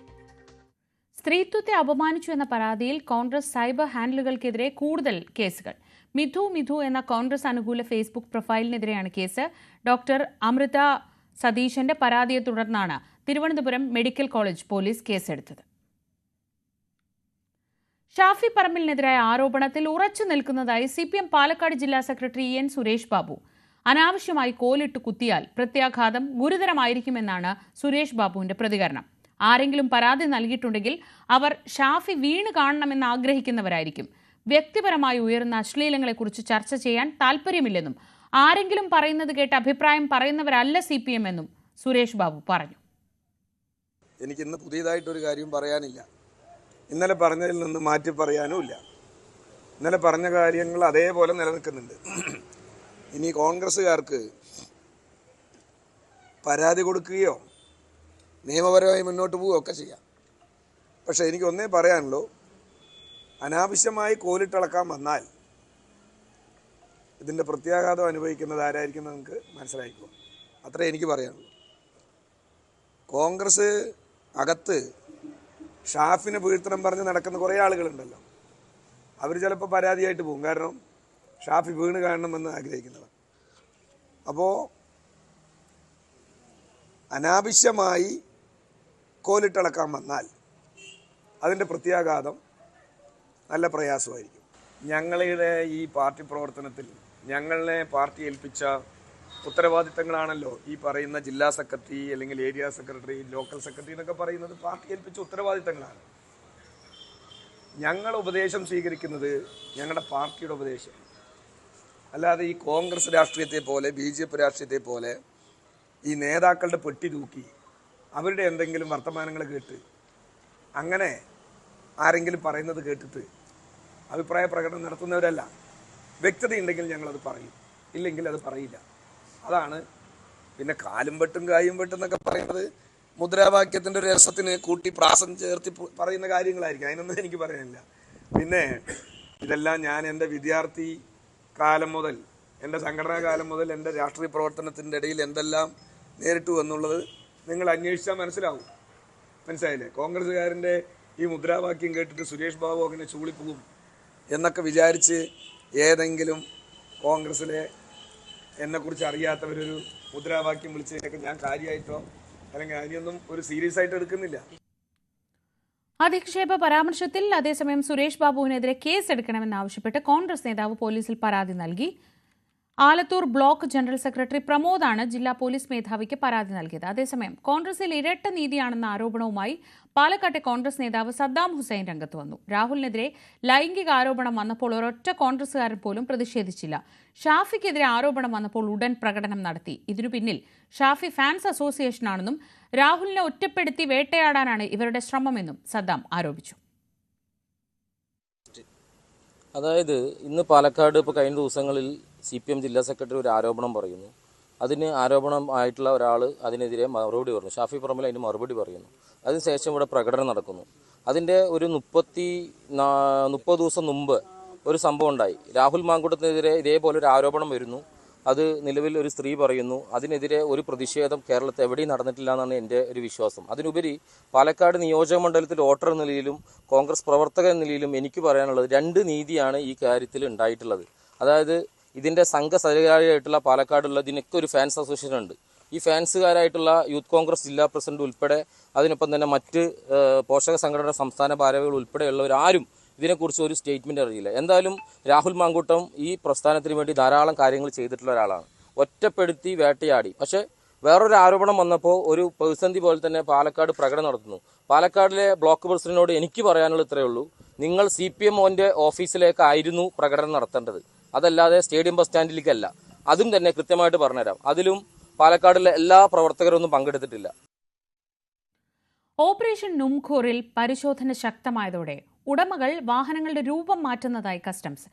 സ്ത്രീത്വത്തെ അപമാനിച്ചു എന്ന പരാതിയിൽ കോൺഗ്രസ് സൈബർ ഹാൻഡിലുകൾക്കെതിരെ കൂടുതൽ കേസുകൾ. മിഥു എന്ന കോൺഗ്രസ് അനുകൂല ഫേസ്ബുക്ക് പ്രൊഫൈലിനെതിരെയാണ് കേസ്. ഡോക്ടർ അമൃത സതീശന്റെ പരാതിയെ തുടർന്നാണ് തിരുവനന്തപുരം മെഡിക്കൽ കോളേജ് പോലീസ് കേസെടുത്തത്. ഷാഫി പറമ്പിലിനെതിരായ ആരോപണത്തിൽ ഉറച്ചു നിൽക്കുന്നതായി CPM പാലക്കാട് ജില്ലാ സെക്രട്ടറി EN സുരേഷ് ബാബു. അനാവശ്യമായി കോലിട്ട് കുത്തിയാൽ പ്രത്യാഘാതം ഗുരുതരമായിരിക്കുമെന്നാണ് സുരേഷ് ബാബുവിന്റെ പ്രതികരണം. ആരെങ്കിലും പരാതി നൽകിയിട്ടുണ്ടെങ്കിൽ അവർ ഷാഫി വീണ് കാണണമെന്ന് ആഗ്രഹിക്കുന്നവരായിരിക്കും. വ്യക്തിപരമായി ഉയർന്ന അശ്ലീലങ്ങളെക്കുറിച്ച് ചർച്ച ചെയ്യാൻ താല്പര്യമില്ലെന്നും ആരെങ്കിലും പറയുന്നത് കേട്ട് അഭിപ്രായം പറയുന്നവരല്ല CPM എന്നും സുരേഷ് ബാബു പറഞ്ഞു. എനിക്കിന്ന് പുതിയതായിട്ടൊരു കാര്യം പറയാനില്ല. ഇന്നലെ പറഞ്ഞതിൽ നിന്ന് മാറ്റി പറയാനുമില്ല. ഇന്നലെ പറഞ്ഞ കാര്യങ്ങൾ അതേപോലെ നിലനിൽക്കുന്നുണ്ട്. ഇനി കോൺഗ്രസ്സുകാർക്ക് പരാതി കൊടുക്കുകയോ നിയമപരമായി മുന്നോട്ട് പോവുകയോ ഒക്കെ ചെയ്യാം. പക്ഷേ എനിക്കൊന്നേ പറയാനുള്ളൂ, അനാവശ്യമായി കോലിട്ടിളക്കാൻ വന്നാൽ ഇതിൻ്റെ പ്രത്യാഘാതം അനുഭവിക്കുന്നത് ആരായിരിക്കും നമുക്ക് മനസ്സിലായിക്കോ. അത്രേ എനിക്ക് പറയാനുള്ളൂ. കോൺഗ്രസ് അകത്ത് ഷാഫിനെ വീഴ്ത്തണം പറഞ്ഞ് നടക്കുന്ന കുറേ ആളുകളുണ്ടല്ലോ, അവർ ചിലപ്പോൾ പരാതിയായിട്ട് പോകും. കാരണം ഷാഫി വീണ് കാണണമെന്ന് ആഗ്രഹിക്കുന്നവർ. അപ്പോൾ അനാവശ്യമായി കോലിട്ടിളക്കാൻ വന്നാൽ അതിൻ്റെ പ്രത്യാഘാതം നല്ല പ്രയാസമായിരിക്കും. ഞങ്ങളുടെ ഈ പാർട്ടി പ്രവർത്തനത്തിൽ ഞങ്ങളെ പാർട്ടി ഏൽപ്പിച്ച ഉത്തരവാദിത്തങ്ങളാണല്ലോ ഈ പറയുന്ന ജില്ലാ സെക്രട്ടറി അല്ലെങ്കിൽ ഏരിയ സെക്രട്ടറി, ലോക്കൽ സെക്രട്ടറി എന്നൊക്കെ പറയുന്നത് പാർട്ടി ഏൽപ്പിച്ച ഉത്തരവാദിത്തങ്ങളാണ്. ഞങ്ങൾ ഉപദേശം സ്വീകരിക്കുന്നത് ഞങ്ങളുടെ പാർട്ടിയുടെ ഉപദേശം, അല്ലാതെ ഈ കോൺഗ്രസ് രാഷ്ട്രീയത്തെ പോലെ BJP രാഷ്ട്രീയത്തെ പോലെ ഈ നേതാക്കളുടെ പെട്ടി തൂക്കി അവരുടെ എന്തെങ്കിലും വർത്തമാനങ്ങൾ കേട്ട് അങ്ങനെ ആരെങ്കിലും പറയുന്നത് കേട്ടിട്ട് അഭിപ്രായ പ്രകടനം നടത്തുന്നവരല്ല. വ്യക്തതയുണ്ടെങ്കിൽ ഞങ്ങളത് പറയും, ഇല്ലെങ്കിൽ അത് പറയില്ല. അതാണ്. പിന്നെ കാലും വെട്ടും കായും വെട്ടും എന്നൊക്കെ പറയുന്നത് മുദ്രാവാക്യത്തിൻ്റെ ഒരു രസത്തിന് കൂട്ടി പ്രാസം ചേർത്തി പറയുന്ന കാര്യങ്ങളായിരിക്കും. അതിനൊന്നും എനിക്ക് പറയാനില്ല. പിന്നെ ഇതെല്ലാം ഞാൻ എൻ്റെ വിദ്യാർത്ഥി കാലം മുതൽ, എൻ്റെ സംഘടനാ കാലം മുതൽ എൻ്റെ രാഷ്ട്രീയ പ്രവർത്തനത്തിൻ്റെ ഇടയിൽ എന്തെല്ലാം നേരിട്ടു എന്നുള്ളത് നിങ്ങൾ അന്വേഷിച്ചാൽ മനസ്സിലാവും. മനസ്സിലായില്ലേ? കോൺഗ്രസ്സുകാരൻ്റെ ഈ മുദ്രാവാക്യം കേട്ടിട്ട് സുരേഷ് ബാബു അങ്ങനെ ചൂളിപ്പോകും എന്നൊക്കെ വിചാരിച്ച് ഏതെങ്കിലും കോൺഗ്രസ്സിലെ എന്നെക്കുറിച്ച് അറിയാത്തവരൊരു മുദ്രാവാക്യം വിളിച്ചതിനൊക്കെ ഞാൻ കാര്യമായിട്ടോ അല്ലെങ്കിൽ അതിനൊന്നും ഒരു സീരിയസ് ആയിട്ട് എടുക്കുന്നില്ല. അധിക്ഷേപ പരാമർശത്തിൽ അതേസമയം സുരേഷ് ബാബുവിനെതിരെ കേസെടുക്കണമെന്നാവശ്യപ്പെട്ട് കോൺഗ്രസ് നേതാവ് പോലീസിൽ പരാതി നൽകി. ആലത്തൂർ ബ്ലോക്ക് ജനറൽ സെക്രട്ടറി പ്രമോദാണ് ജില്ലാ പോലീസ് മേധാവിക്ക് പരാതി നൽകിയത്. അതേസമയം കോൺഗ്രസിൽ ഇരട്ട നീതിയാണെന്ന ആരോപണവുമായി പാലക്കാട്ടെ കോൺഗ്രസ് നേതാവ് സദ്ദാം ഹുസൈൻ രംഗത്ത് വന്നു. രാഹുലിനെതിരെ ലൈംഗിക ആരോപണം വന്നപ്പോൾ ഒരൊറ്റ കോൺഗ്രസുകാരൻ പോലും പ്രതിഷേധിച്ചില്ല. ഷാഫിക്കെതിരെ ആരോപണം വന്നപ്പോൾ ഉടൻ പ്രകടനം നടത്തി. ഇതിനു പിന്നിൽ ഷാഫി ഫാൻസ് അസോസിയേഷനാണെന്നും രാഹുലിനെ ഒറ്റപ്പെടുത്തി വേട്ടയാടാനാണ് ഇവരുടെ ശ്രമമെന്നും സദ്ദാം ആരോപിച്ചു. അതായത് ഇന്ന് പാലക്കാട് ഇപ്പോൾ കഴിഞ്ഞ ദിവസങ്ങളിൽ CPM ജില്ലാ സെക്രട്ടറി ഒരു ആരോപണം പറയുന്നു. അതിന് ആരോപണം ആയിട്ടുള്ള ഒരാൾ അതിനെതിരെ മറുപടി പറഞ്ഞു. ഷാഫി പറമ്പിൽ അതിന് മറുപടി പറയുന്നു. അതിനുശേഷം ഇവിടെ പ്രകടനം നടക്കുന്നു. അതിൻ്റെ ഒരു 30 ദിവസം മുമ്പ് ഒരു സംഭവം ഉണ്ടായി. രാഹുൽ മാങ്കൂട്ടത്തിനെതിരെ ഇതേപോലെ ഒരു ആരോപണം വരുന്നു. അത് നിലവിൽ ഒരു സ്ത്രീ പറയുന്നു. അതിനെതിരെ ഒരു പ്രതിഷേധം കേരളത്തിൽ എവിടെയും നടന്നിട്ടില്ല എന്നാണ് എൻ്റെ ഒരു വിശ്വാസം. അതിനുപരി പാലക്കാട് നിയോജക മണ്ഡലത്തിൽ വോട്ടർ നിലയിലും കോൺഗ്രസ് പ്രവർത്തക നിലയിലും എനിക്ക് പറയാനുള്ളത് 2 നീതിയാണ് ഈ കാര്യത്തിൽ ഉണ്ടായിട്ടുള്ളത്. അതായത് ഇതിൻ്റെ സംഘസഹകാരിയായിട്ടുള്ള പാലക്കാടുള്ള ഇതിനൊക്കെ ഒരു ഫാൻസ് അസോസിയേഷൻ ഉണ്ട്. ഈ ഫാൻസുകാരായിട്ടുള്ള യൂത്ത് കോൺഗ്രസ് ജില്ലാ പ്രസിഡന്റ് ഉൾപ്പെടെ അതിനൊപ്പം തന്നെ മറ്റ് പോഷക സംഘടന സംസ്ഥാന ഭാരവാഹികൾ ഉൾപ്പെടെയുള്ളവരാരും ഇതിനെക്കുറിച്ച് ഒരു സ്റ്റേറ്റ്മെൻറ്റ് അറിയില്ല. എന്തായാലും രാഹുൽ മാങ്കൂട്ടം ഈ പ്രസ്ഥാനത്തിന് വേണ്ടി ധാരാളം കാര്യങ്ങൾ ചെയ്തിട്ടുള്ള ഒരാളാണ്. ഒറ്റപ്പെടുത്തി വേട്ടയാടി. പക്ഷേ വേറൊരു ആരോപണം വന്നപ്പോൾ ഒരു പ്രതിസന്ധി പോലെ തന്നെ പാലക്കാട് പ്രകടനം നടത്തുന്നു. പാലക്കാടിലെ ബ്ലോക്ക് പ്രസിഡന്റിനോട് എനിക്ക് പറയാനുള്ളത് ഇത്രയേ ഉള്ളൂ. നിങ്ങൾ CPM-ന്റെ ഓഫീസിലേക്കായിരുന്നു പ്രകടനം നടത്തേണ്ടത്, അതല്ലാതെ സ്റ്റേഡിയം ബസ് സ്റ്റാൻഡിലേക്കല്ല. അതും തന്നെ കൃത്യമായിട്ട് പറഞ്ഞുതരാം. അതിലും പാലക്കാടിലെ എല്ലാ പ്രവർത്തകരൊന്നും പങ്കെടുത്തിട്ടില്ല. ഓപ്പറേഷൻ നുംഖോറിൽ പരിശോധന ശക്തമായതോടെ ഉടമകൾ വാഹനങ്ങളുടെ രൂപം മാറ്റുന്നതായി കസ്റ്റംസ്.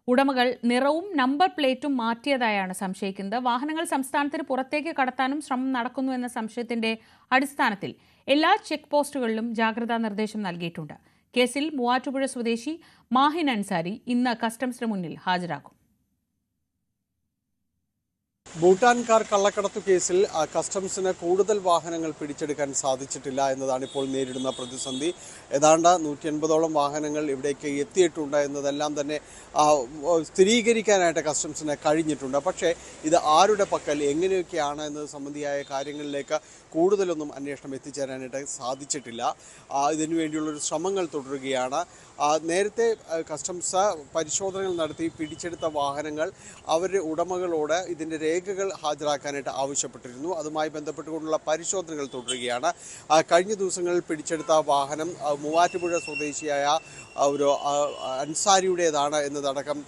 ഉടമകൾ നിറവും നമ്പർ പ്ലേറ്റും മാറ്റിയതായാണ് സംശയിക്കുന്നത്. വാഹനങ്ങൾ സംസ്ഥാനത്തിന് പുറത്തേക്ക് കടത്താനും ശ്രമം നടക്കുന്നു എന്ന സംശയത്തിന്റെ അടിസ്ഥാനത്തിൽ എല്ലാ ചെക്ക് പോസ്റ്റുകളിലും ജാഗ്രതാ നിർദ്ദേശം നൽകിയിട്ടുണ്ട്. കേസിൽ മൂവാറ്റുപുഴ സ്വദേശി മാഹിൻ അൻസാരി ഇന്ന് കസ്റ്റംസിന് മുന്നിൽ ഹാജരാകും. ഭൂട്ടാൻ കാർ കള്ളക്കടത്തു കേസിൽ കസ്റ്റംസിന് കൂടുതൽ വാഹനങ്ങൾ പിടിച്ചെടുക്കാൻ സാധിച്ചിട്ടില്ല എന്നതാണ് ഇപ്പോൾ നേരിടുന്ന പ്രതിസന്ധി. ഏതാണ്ട് 180ഓളം വാഹനങ്ങൾ ഇവിടേക്ക് എത്തിയിട്ടുണ്ട് എന്നതെല്ലാം തന്നെ സ്ഥിരീകരിക്കാനായിട്ട് കസ്റ്റംസിന് കഴിഞ്ഞിട്ടുണ്ട്. പക്ഷേ ഇത് ആരുടെ പക്കൽ എങ്ങനെയൊക്കെയാണ് എന്നത് സംബന്ധിയായ കാര്യങ്ങളിലേക്ക് കൂടുതലൊന്നും അന്വേഷണം എത്തിച്ചേരാനായിട്ട് സാധിച്ചിട്ടില്ല. ഇതിനുവേണ്ടിയുള്ളൊരു ശ്രമങ്ങൾ തുടരുകയാണ്. നേരത്തെ കസ്റ്റംസ് പരിശോധനകൾ നടത്തി പിടിച്ചെടുത്ത വാഹനങ്ങൾ അവരുടെ ഉടമകളോട് ഇതിൻ്റെ രേഖകൾ ഹാജരാക്കാനായിട്ട് ആവശ്യപ്പെട്ടിരുന്നു. അതുമായി ബന്ധപ്പെട്ടുകൊണ്ടുള്ള പരിശോധനകൾ തുടരുകയാണ്. കഴിഞ്ഞ ദിവസങ്ങളിൽ പിടിച്ചെടുത്ത വാഹനം മൂവാറ്റുപുഴ സ്വദേശിയായ ഒരു അൻസാരിയുടേതാണ് എന്നതടക്കം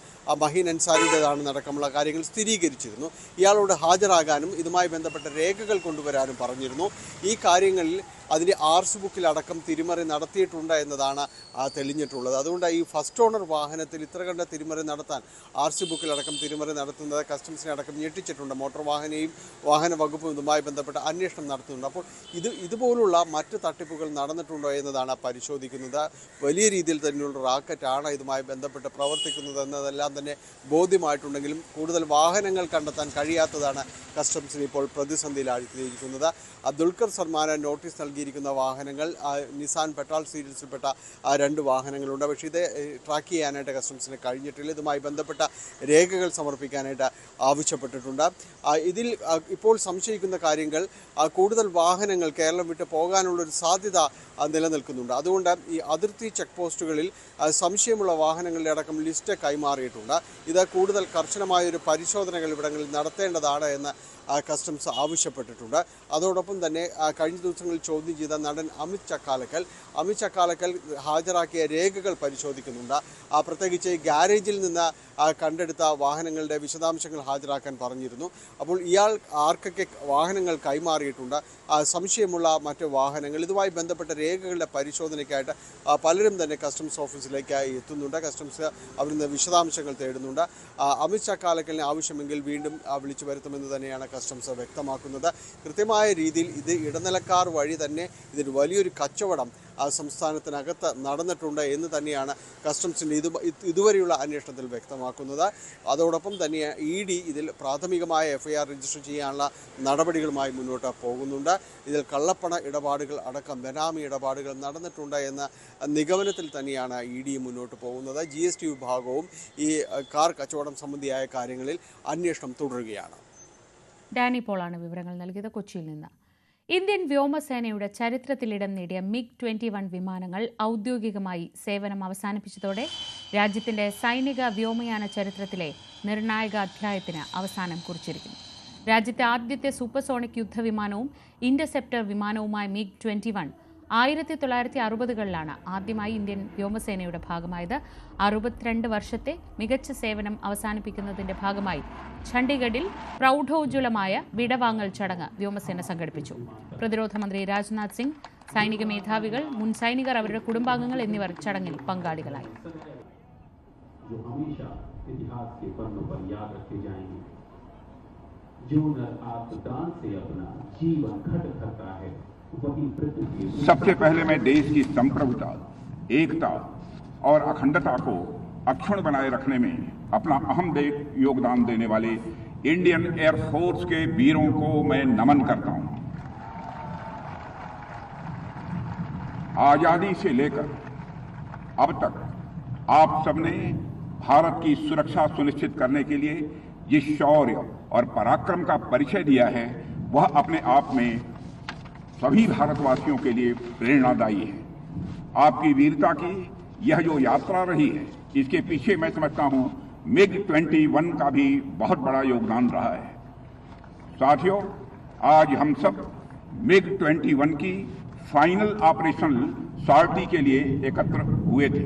മഹീൻ അൻസാരിയുടേതാണെന്നടക്കമുള്ള കാര്യങ്ങൾ സ്ഥിരീകരിച്ചിരുന്നു. ഇയാളോട് ഹാജരാകാനും ഇതുമായി ബന്ധപ്പെട്ട രേഖകൾ കൊണ്ടുവരാനും പറഞ്ഞിരുന്നു. ഈ കാര്യങ്ങളിൽ അതിൻ്റെ ആർസി ബുക്കിലടക്കം തിരിമറി നടത്തിയിട്ടുണ്ട് എന്നതാണ് തെളിഞ്ഞിട്ടുള്ളത്. അതുകൊണ്ട് ഈ ഫസ്റ്റ് ഓണർ വാഹനത്തിൽ ഇത്ര കണ്ട തിരിമറി നടത്താൻ ആർസി ബുക്കിലടക്കം തിരിമറി നടത്തുന്നത് കസ്റ്റംസിനെ അടക്കം ഞെട്ടിച്ചിട്ടുണ്ട്. മോട്ടോർ വാഹന വകുപ്പും ഇതുമായി ബന്ധപ്പെട്ട അന്വേഷണം നടത്തുന്നുണ്ട്. അപ്പോൾ ഇതുപോലുള്ള മറ്റ് തട്ടിപ്പുകൾ നടന്നിട്ടുണ്ടോ എന്നതാണ് പരിശോധിക്കുന്നത്. വലിയ രീതിയിൽ തന്നെയുള്ള റാക്കറ്റാണ് ഇതുമായി ബന്ധപ്പെട്ട് പ്രവർത്തിക്കുന്നത് എന്നതെല്ലാം തന്നെ ബോധ്യമായിട്ടുണ്ടെങ്കിലും കൂടുതൽ വാഹനങ്ങൾ കണ്ടെത്താൻ കഴിയാത്തതാണ് കസ്റ്റംസിന് ഇപ്പോൾ പ്രതിസന്ധിയിലായിരിക്കുന്നത്. ദുൽഖർ സൽമാന് നോട്ടീസ് നൽകിയിരിക്കുന്ന വാഹനങ്ങൾ നിസാൻ പെട്രോൾ സീരീസിൽപ്പെട്ട 2 വാഹനങ്ങളുണ്ട്. പക്ഷേ ഇത് ട്രാക്ക് ചെയ്യാനായിട്ട് കസ്റ്റംസിന് കഴിഞ്ഞിട്ടില്ല. ഇതുമായി ബന്ധപ്പെട്ട രേഖകൾ സമർപ്പിക്കാനായിട്ട് ആവശ്യപ്പെട്ടിട്ടുണ്ട്. ഇതിൽ ഇപ്പോൾ സംശയിക്കുന്ന കാര്യങ്ങൾ കൂടുതൽ വാഹനങ്ങൾ കേരളം വിട്ട് പോകാനുള്ളൊരു സാധ്യത നിലനിൽക്കുന്നുണ്ട്. അതുകൊണ്ട് ഈ അതിർത്തി ചെക്ക് പോസ്റ്റുകളിൽ സംശയമുള്ള വാഹനങ്ങളുടെ അടക്കം ലിസ്റ്റ് കൈമാറിയിട്ടുണ്ട്. ഇത് കൂടുതൽ കർശനമായൊരു പരിശോധനകൾ ഇവിടങ്ങളിൽ നടത്തേണ്ടതാണ് എന്ന് കസ്റ്റംസ് ആവശ്യപ്പെട്ടിട്ടുണ്ട്. അതോടൊപ്പം തന്നെ കഴിഞ്ഞ ദിവസങ്ങളിൽ ചോദ്യം ചെയ്ത നടൻ അമിത് ചക്കാലക്കൽ ഹാജരാക്കിയ രേഖകൾ പരിശോധിക്കുന്നുണ്ട്. പ്രത്യേകിച്ച് ഗ്യാരേജിൽ നിന്ന് കണ്ടെടുത്ത വാഹനങ്ങളുടെ വിശദാംശങ്ങൾ ഹാജരാക്കാൻ പറഞ്ഞിരുന്നു. അപ്പോൾ ഇയാൾ ആർക്കൊക്കെ വാഹനങ്ങൾ കൈമാറിയിട്ടുണ്ട്, സംശയമുള്ള മറ്റ് വാഹനങ്ങൾ, ഇതുമായി ബന്ധപ്പെട്ട രേഖകളുടെ പരിശോധനയ്ക്കായിട്ട് പലരും തന്നെ കസ്റ്റംസ് ഓഫീസിലേക്ക് എത്തുന്നുണ്ട്. കസ്റ്റംസ് അവിടുന്ന് വിശദാംശങ്ങൾ തേടുന്നുണ്ട്. അമിത് ചക്കാലക്കലിന് ആവശ്യമെങ്കിൽ വീണ്ടും വിളിച്ചു വരുത്തുമെന്ന് തന്നെയാണ് കസ്റ്റംസ് വ്യക്തമാക്കുന്നത്. കൃത്യമായ രീതിയിൽ ഇത് ഇടനിലക്കാർ വഴി തന്നെ ഇതിന് വലിയൊരു കച്ചവടം സംസ്ഥാനത്തിനകത്ത് നടന്നിട്ടുണ്ട് എന്ന് തന്നെയാണ് കസ്റ്റംസിൻ്റെ ഇതുവരെയുള്ള അന്വേഷണത്തിൽ വ്യക്തമാക്കുന്നത്. അതോടൊപ്പം തന്നെ ED ഇതിൽ പ്രാഥമികമായ FIR രജിസ്റ്റർ ചെയ്യാനുള്ള നടപടികളുമായി മുന്നോട്ട് പോകുന്നുണ്ട്. ഇതിൽ കള്ളപ്പണ ഇടപാടുകൾ അടക്കം ബനാമി ഇടപാടുകൾ നടന്നിട്ടുണ്ട് എന്ന നിഗമനത്തിൽ തന്നെയാണ് ED മുന്നോട്ട് പോകുന്നത്. GST വിഭാഗവും ഈ കാർ കച്ചവടം സംബന്ധിയായ കാര്യങ്ങളിൽ അന്വേഷണം തുടരുകയാണ്. ഡാനി പോളാണ് വിവരങ്ങൾ നൽകിയത് കൊച്ചിയിൽ നിന്ന്. ഇന്ത്യൻ വ്യോമസേനയുടെ ചരിത്രത്തിലിടം നേടിയ MiG-21 വിമാനങ്ങൾ ഔദ്യോഗികമായി സേവനം അവസാനിപ്പിച്ചതോടെ രാജ്യത്തിന്റെ സൈനിക വ്യോമയാന ചരിത്രത്തിലെ നിർണായക അധ്യായത്തിന് അവസാനം കുറിച്ചിരിക്കുന്നു. രാജ്യത്തെ ആദ്യത്തെ സൂപ്പർസോണിക് യുദ്ധവിമാനവും ഇന്റർസെപ്റ്റർ വിമാനവുമായ MiG-21 1960കളിലാണ് ആദ്യമായി ഇന്ത്യൻ വ്യോമസേനയുടെ ഭാഗമായത്. 62 വർഷത്തെ മികച്ച സേവനം അവസാനിപ്പിക്കുന്നതിന്റെ ഭാഗമായി ചണ്ഡീഗഡിൽ പ്രൗഢോജ്വലമായ വിടവാങ്ങൽ ചടങ്ങ് വ്യോമസേന സംഘടിപ്പിച്ചു. പ്രതിരോധ മന്ത്രി രാജ്നാഥ് സിംഗ്, സൈനിക മേധാവികൾ, മുൻ സൈനികർ, അവരുടെ കുടുംബാംഗങ്ങൾ എന്നിവർ ചടങ്ങിൽ പങ്കാളികളായി. सबसे पहले मैं देश की संप्रभुता, एकता और अखंडता को अक्षुण्ण बनाए रखने में अपना अहम योगदान देने वाले इंडियन एयरफोर्स के वीरों को मैं नमन करता हूं। आजादी से लेकर अब तक आप सबने भारत की सुरक्षा सुनिश्चित करने के लिए जिस शौर्य और पराक्रम का परिचय दिया है, वह अपने आप में सभी भारतवासियों के लिए प्रेरणादायी है। आपकी वीरता की यह जो यात्रा रही है, इसके पीछे मैं समझता हूं MiG-21 का भी बहुत बड़ा योगदान रहा है। साथियों, आज हम सब MiG-21 की फाइनल ऑपरेशनल सॉर्टी के लिए एकत्र हुए थे।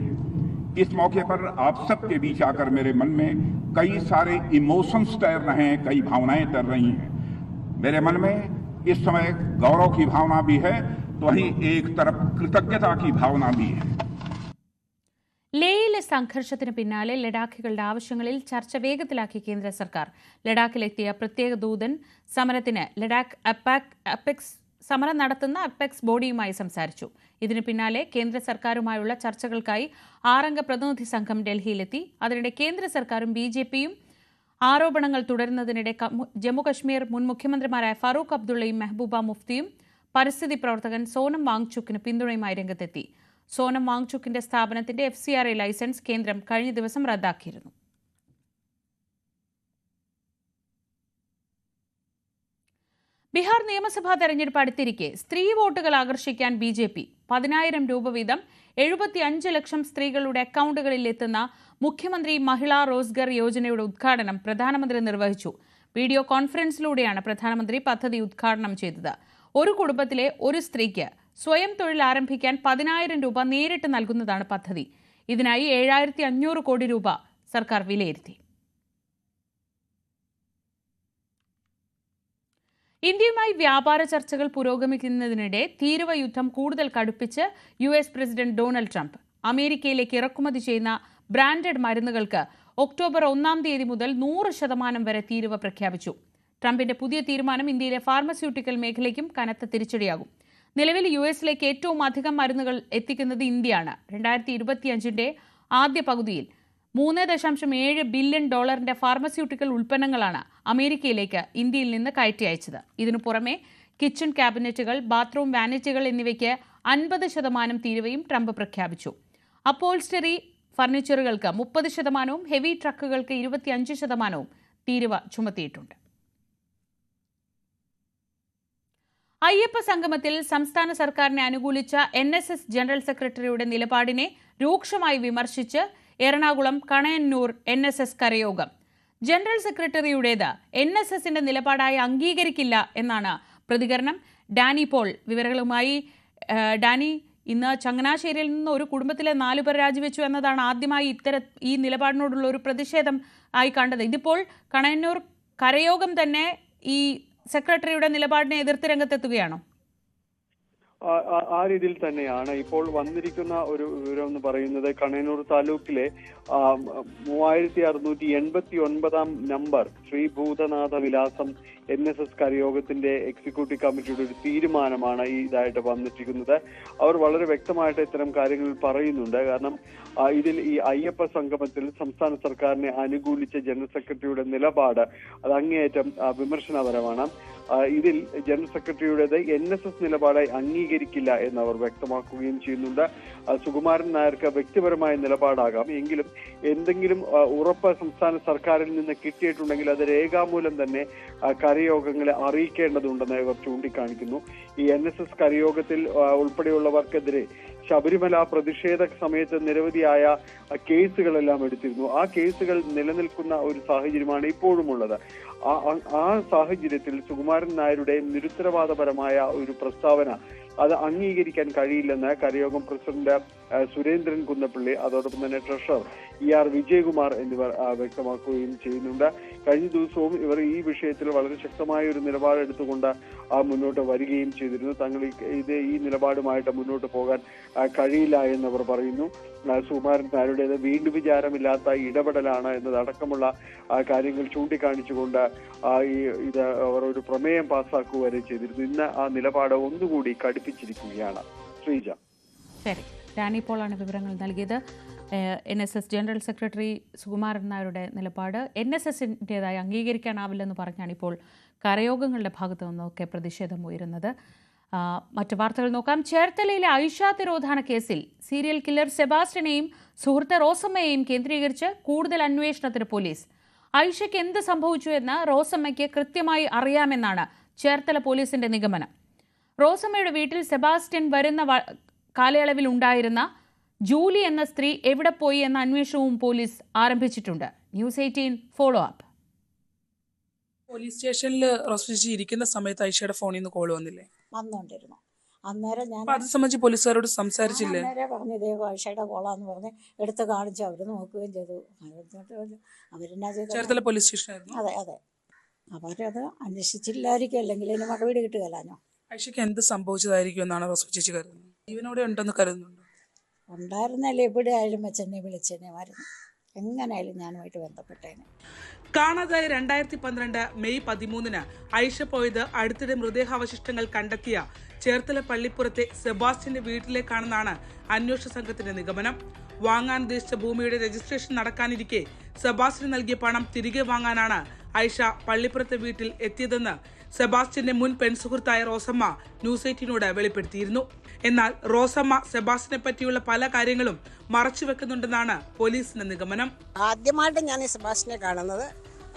इस मौके पर आप सब के बीच आकर मेरे मन में कई सारे इमोशंस तैर रहे हैं, कई भावनाएं तैर रही हैं। मेरे मन में इस समय गौरव की भावना भी है, तो वहीं एक तरफ कृतज्ञता की भावना भी है। ലേയിലെ സംഘർഷത്തിന് പിന്നാലെ ലഡാക്കികളുടെ ആവശ്യങ്ങളിൽ ചർച്ച വേഗത്തിലാക്കി കേന്ദ്ര സർക്കാർ. ലഡാക്കിലെത്തിയ പ്രത്യേക ദൂതൻ സമരം നടത്തുന്ന അപ്പെക്സ് ബോഡിയുമായി സംസാരിച്ചു. ഇതിന് പിന്നാലെ കേന്ദ്ര സർക്കാരുമായുള്ള ചർച്ചകൾക്കായി 6 അംഗ പ്രതിനിധി സംഘം ഡൽഹിയിലെത്തി. അതിനിടെ കേന്ദ്ര സർക്കാരും BJPയും ആരോപണങ്ങൾ തുടരുന്നതിനിടെ ജമ്മുകശ്മീർ മുൻ മുഖ്യമന്ത്രിമാരായ ഫാറൂഖ് അബ്ദുള്ളയും മെഹബൂബ മുഫ്തിയും പരിസ്ഥിതി പ്രവർത്തകൻ സോനം വാങ്ചുക്കിന് പിന്തുണയുമായി രംഗത്തെത്തി. സോനം വാങ്ചുക്കിന്റെ സ്ഥാപനത്തിന്റെ FCRA ലൈസൻസ് കേന്ദ്രം കഴിഞ്ഞ ദിവസം റദ്ദാക്കിയിരുന്നു. ബീഹാർ നിയമസഭാ തെരഞ്ഞെടുപ്പ് അടുത്തിരിക്കെ സ്ത്രീ വോട്ടുകൾ ആകർഷിക്കാൻ BJP 10,000 രൂപ വീതം 75 ലക്ഷം സ്ത്രീകളുടെ അക്കൗണ്ടുകളിൽ എത്തുന്ന മുഖ്യമന്ത്രി മഹിളാ റോസ്ഗർ യോജനയുടെ ഉദ്ഘാടനം പ്രധാനമന്ത്രി നിർവഹിച്ചു. വീഡിയോ കോൺഫറൻസിലൂടെയാണ് പ്രധാനമന്ത്രി പദ്ധതി ഉദ്ഘാടനം ചെയ്തത്. ഒരു കുടുംബത്തിലെ ഒരു സ്ത്രീക്ക് സ്വയം തൊഴിൽ ആരംഭിക്കാൻ 10,000 രൂപ നേരിട്ട് നൽകുന്നതാണ് പദ്ധതി. ഇതിനായി 7,500 കോടി രൂപ സർക്കാർ വിലയിരുത്തി. ഇന്ത്യയുമായി വ്യാപാര ചർച്ചകൾ പുരോഗമിക്കുന്നതിനിടെ തീരുവ യുദ്ധം കൂടുതൽ കടുപ്പിച്ച് US പ്രസിഡന്റ് ഡൊണാൾഡ് ട്രംപ്. അമേരിക്കയിലേക്ക് ഇറക്കുമതി ചെയ്യുന്ന ബ്രാൻഡഡ് മരുന്നുകൾക്ക് ഒക്ടോബർ 1-ാം തീയതി മുതൽ 100% വരെ തീരുവ പ്രഖ്യാപിച്ചു. ട്രംപിന്റെ പുതിയ തീരുമാനം ഇന്ത്യയിലെ ഫാർമസ്യൂട്ടിക്കൽ മേഖലയ്ക്കും കനത്ത തിരിച്ചടിയാകും. നിലവിൽ US-ലേക്ക് ഏറ്റവും അധികം മരുന്നുകൾ എത്തിക്കുന്നത് ഇന്ത്യയാണ്. 2025 ആദ്യ പകുതിയിൽ $3.7 ബില്യൺ ഫാർമസ്യൂട്ടിക്കൽ ഉൽപ്പന്നങ്ങളാണ് അമേരിക്കയിലേക്ക് ഇന്ത്യയിൽ നിന്ന് കയറ്റി അയച്ചത്. ഇതിനു പുറമെ കിച്ചൺ ക്യാബിനറ്റുകൾ, ബാത്റൂം വാനിറ്റികൾ എന്നിവയ്ക്ക് 50% തീരുവയും ട്രംപ് പ്രഖ്യാപിച്ചു. അപ്പോൾസ്റ്ററി ഫർണിച്ചറുകൾക്ക് 30%, ഹെവി ട്രക്കുകൾക്ക് 25% തീരുവ ചുമത്തിയിട്ടുണ്ട്. അയ്യപ്പ സംഗമത്തിൽ സംസ്ഥാന സർക്കാരിനെ അനുകൂലിച്ച NSS ജനറൽ സെക്രട്ടറിയുടെ നിലപാടിനെ രൂക്ഷമായി വിമർശിച്ച് എറണാകുളം കണയന്നൂർ NSS കരയോഗം. ജനറൽ സെക്രട്ടറിയുടേത് NSSന്റെ നിലപാടായി അംഗീകരിക്കില്ല എന്നാണ് പ്രതികരണം. ഡാനി പോൾ വിവരങ്ങളുമായി. ഡാനി, ഇന്ന് ചങ്ങനാശ്ശേരിയിൽ നിന്ന് ഒരു കുടുംബത്തിലെ 4 പേർ രാജിവെച്ചു എന്നതാണ് ആദ്യമായി ഈ നിലപാടിനോടുള്ള ഒരു പ്രതിഷേധം ആയി കണ്ടത്. ഇതിപ്പോൾ കണയന്നൂർ കരയോഗം തന്നെ ഈ സെക്രട്ടറിയുടെ നിലപാടിനെ എതിർത്ത് രംഗത്തെത്തുകയാണോ? ആ രീതിയിൽ തന്നെയാണ് ഇപ്പോൾ വന്നിരിക്കുന്ന ഒരു വിവരം എന്ന് പറയുന്നത്. കണയന്നൂർ താലൂക്കിലെ 3689 നമ്പർ ശ്രീ ഭൂതനാഥ വിലാസം NSS കരയോഗത്തിന്റെ എക്സിക്യൂട്ടീവ് കമ്മിറ്റിയുടെ ഒരു തീരുമാനമാണ് ഇതായിട്ട് വന്നിരിക്കുന്നത്. അവർ വളരെ വ്യക്തമായിട്ട് ഇത്തരം കാര്യങ്ങൾ പറയുന്നുണ്ട്. കാരണം ഇതിൽ ഈ അയ്യപ്പ സംഗമത്തിൽ സംസ്ഥാന സർക്കാരിനെ അനുകൂലിച്ച ജനറൽ സെക്രട്ടറിയുടെ നിലപാട് അത് അങ്ങേയറ്റം വിമർശനപരമാണ്. ഇതിൽ ജനറൽ സെക്രട്ടറിയുടേത് NSS നിലപാടായി അംഗീകരിക്കില്ല എന്ന് അവർ വ്യക്തമാക്കുകയും ചെയ്യുന്നുണ്ട്. സുകുമാരൻ നായർക്ക് വ്യക്തിപരമായ നിലപാടാകാം, എങ്കിലും എന്തെങ്കിലും ഉറപ്പ് സംസ്ഥാന സർക്കാരിൽ നിന്ന് കിട്ടിയിട്ടുണ്ടെങ്കിൽ അത് രേഖാമൂലം തന്നെ കരയോഗങ്ങളെ അറിയിക്കേണ്ടതുണ്ടെന്ന് ഇവർ ചൂണ്ടിക്കാണിക്കുന്നു. ഈ NSS കരയോഗത്തിൽ ഉൾപ്പെടെയുള്ളവർക്കെതിരെ ശബരിമല പ്രതിഷേധ സമയത്ത് നിരവധിയായ കേസുകളെല്ലാം എടുത്തിരുന്നു. ആ കേസുകൾ നിലനിൽക്കുന്ന ഒരു സാഹചര്യമാണ് ഇപ്പോഴും ഉള്ളത്. ആ സാഹചര്യത്തിൽ സുകുമാരൻ നായരുടെ നിരുത്തരവാദപരമായ ഒരു പ്രസ്താവന അത് അംഗീകരിക്കാൻ കഴിയില്ലെന്ന് കരയോഗം പ്രസിഡന്റ് സുരേന്ദ്രൻ കുന്നപ്പള്ളി, അതോടൊപ്പം തന്നെ ട്രഷറർ ER വിജയകുമാർ എന്നിവർ വ്യക്തമാക്കുകയും ചെയ്യുന്നുണ്ട്. കഴിഞ്ഞ ദിവസവും ഇവർ ഈ വിഷയത്തിൽ വളരെ ശക്തമായ ഒരു നിലപാടെടുത്തുകൊണ്ട് മുന്നോട്ട് വരികയും ചെയ്തിരുന്നു. തങ്ങൾ ഈ നിലപാടുമായിട്ട് മുന്നോട്ട് പോകാൻ കഴിയില്ല എന്നവർ പറയുന്നു. സുകുമാരൻ നായരുടേത് വീണ്ടും വിചാരമില്ലാത്ത ഇടപെടലാണ് എന്നതടക്കമുള്ള കാര്യങ്ങൾ ചൂണ്ടിക്കാണിച്ചുകൊണ്ട് ഇത് അവർ ഒരു പ്രമേയം പാസ്സാക്കുക വരെ ചെയ്തിരുന്നു. ഇന്ന് ആ നിലപാട് ഒന്നുകൂടി കടുപ്പിച്ചിരിക്കുകയാണ്. ശ്രീജ. ശരി, ഡാനി പോളാണ് വിവരങ്ങൾ നൽകിയത്. NSS ജനറൽ സെക്രട്ടറി സുകുമാരൻ നായരുടെ നിലപാട് NSSൻ്റേതായി അംഗീകരിക്കാനാവില്ലെന്ന് പറഞ്ഞാണ് ഇപ്പോൾ കരയോഗങ്ങളുടെ ഭാഗത്തു നിന്നൊക്കെ പ്രതിഷേധം ഉയരുന്നത്. മറ്റു വാർത്തകൾ നോക്കാം. ചേർത്തലയിലെ ഐഷ തിരോധാന കേസിൽ സീരിയൽ കില്ലർ സെബാസ്റ്റ്യനെയും സുഹൃത്ത് റോസമ്മയെയും കേന്ദ്രീകരിച്ച് കൂടുതൽ അന്വേഷണത്തിന് പോലീസ്. ഐഷയ്ക്ക് എന്ത് സംഭവിച്ചു എന്ന് റോസമ്മയ്ക്ക് കൃത്യമായി അറിയാമെന്നാണ് ചേർത്തല പോലീസിന്റെ നിഗമനം. റോസമ്മയുടെ വീട്ടിൽ സെബാസ്റ്റ്യൻ വരുന്ന കാലയളവിൽ ഉണ്ടായിരുന്ന ജൂലി എന്ന സ്ത്രീ എവിടെ പോയി എന്ന അന്വേഷണവും പോലീസ് ആരംഭിച്ചിട്ടുണ്ട്. News 18 follow up. പോലീസ് സ്റ്റേഷനിൽ റോസ്വിജി ഇരിക്കുന്ന സമയത്ത് ഐഷയുടെ ഫോണിൽ നിന്ന് കോൾ വന്നില്ലേ? വന്നോണ്ടിരുന്നു. അന്നേരം ഞാൻ അത് സംബന്ധിച്ച് പോലീസുകാരോട് സംസാരിച്ചില്ലേ? പറഞ്ഞു ഇതേ ഐഷയുടെ കോളാന്ന് പറഞ്ഞ് എടുത്ത് കാണിച്ചു. അവര് നോക്കുകയും ചെയ്തു. അവരെന്നാ ചെയ്തു? ചേർത്തല പോലീസ് സ്റ്റേഷനായിരുന്നു. അതെ അതെ. അവരത് അന്വേഷിച്ചില്ലായിരിക്കും, അല്ലെങ്കിൽ അതിന് മറുപടി കിട്ടുകയല്ലോ. ഐഷയ്ക്ക് എന്ത് സംഭവിച്ചതായിരിക്കും എന്നാണ് റോസ്വിജി കരുതുന്നത്? ജീവനോടെ ഉണ്ടെന്ന് കരുതുന്നുണ്ട്? ഉണ്ടായിരുന്നല്ലേ, എവിടെ ആയാലും വെച്ചെന്നെ വിളിച്ചെന്നെമായിരുന്നു. എങ്ങനെയായാലും ഞാനുമായിട്ട് ബന്ധപ്പെട്ടേനെ. കാണാതായ 2012 മെയ് 13 ഐഷ പോയത് അടുത്തിടെ മൃതദേഹാവശിഷ്ടങ്ങൾ കണ്ടെത്തിയ ചേർത്തല പള്ളിപ്പുറത്തെ സെബാസ്റ്റ്യന്റെ വീട്ടിലേക്കാണെന്നാണ് അന്വേഷണ സംഘത്തിന്റെ നിഗമനം. വാങ്ങാൻ ഉദ്ദേശിച്ച ഭൂമിയുടെ രജിസ്ട്രേഷൻ നടക്കാനിരിക്കെ സെബാസ്റ്റ്യന് നൽകിയ പണം തിരികെ വാങ്ങാനാണ് ഐഷ പള്ളിപ്പുറത്തെ വീട്ടിൽ എത്തിയതെന്ന് സെബാസ്റ്റ്യന്റെ മുൻ പെൺസുഹൃത്തായ റോസമ്മ ന്യൂസ് 18നോട് വെളിപ്പെടുത്തിയിരുന്നു. എന്നാൽ റോസമ്മ സെബാസ്റ്റ്യനെ പറ്റിയുള്ള പല കാര്യങ്ങളും മറച്ചുവെക്കുന്നുണ്ടെന്നാണ് പോലീസിന്റെ നിഗമനം. ആദ്യമായിട്ട് ഞാൻ ഈ സെബാസ്റ്റ്യനെ കാണുന്നത്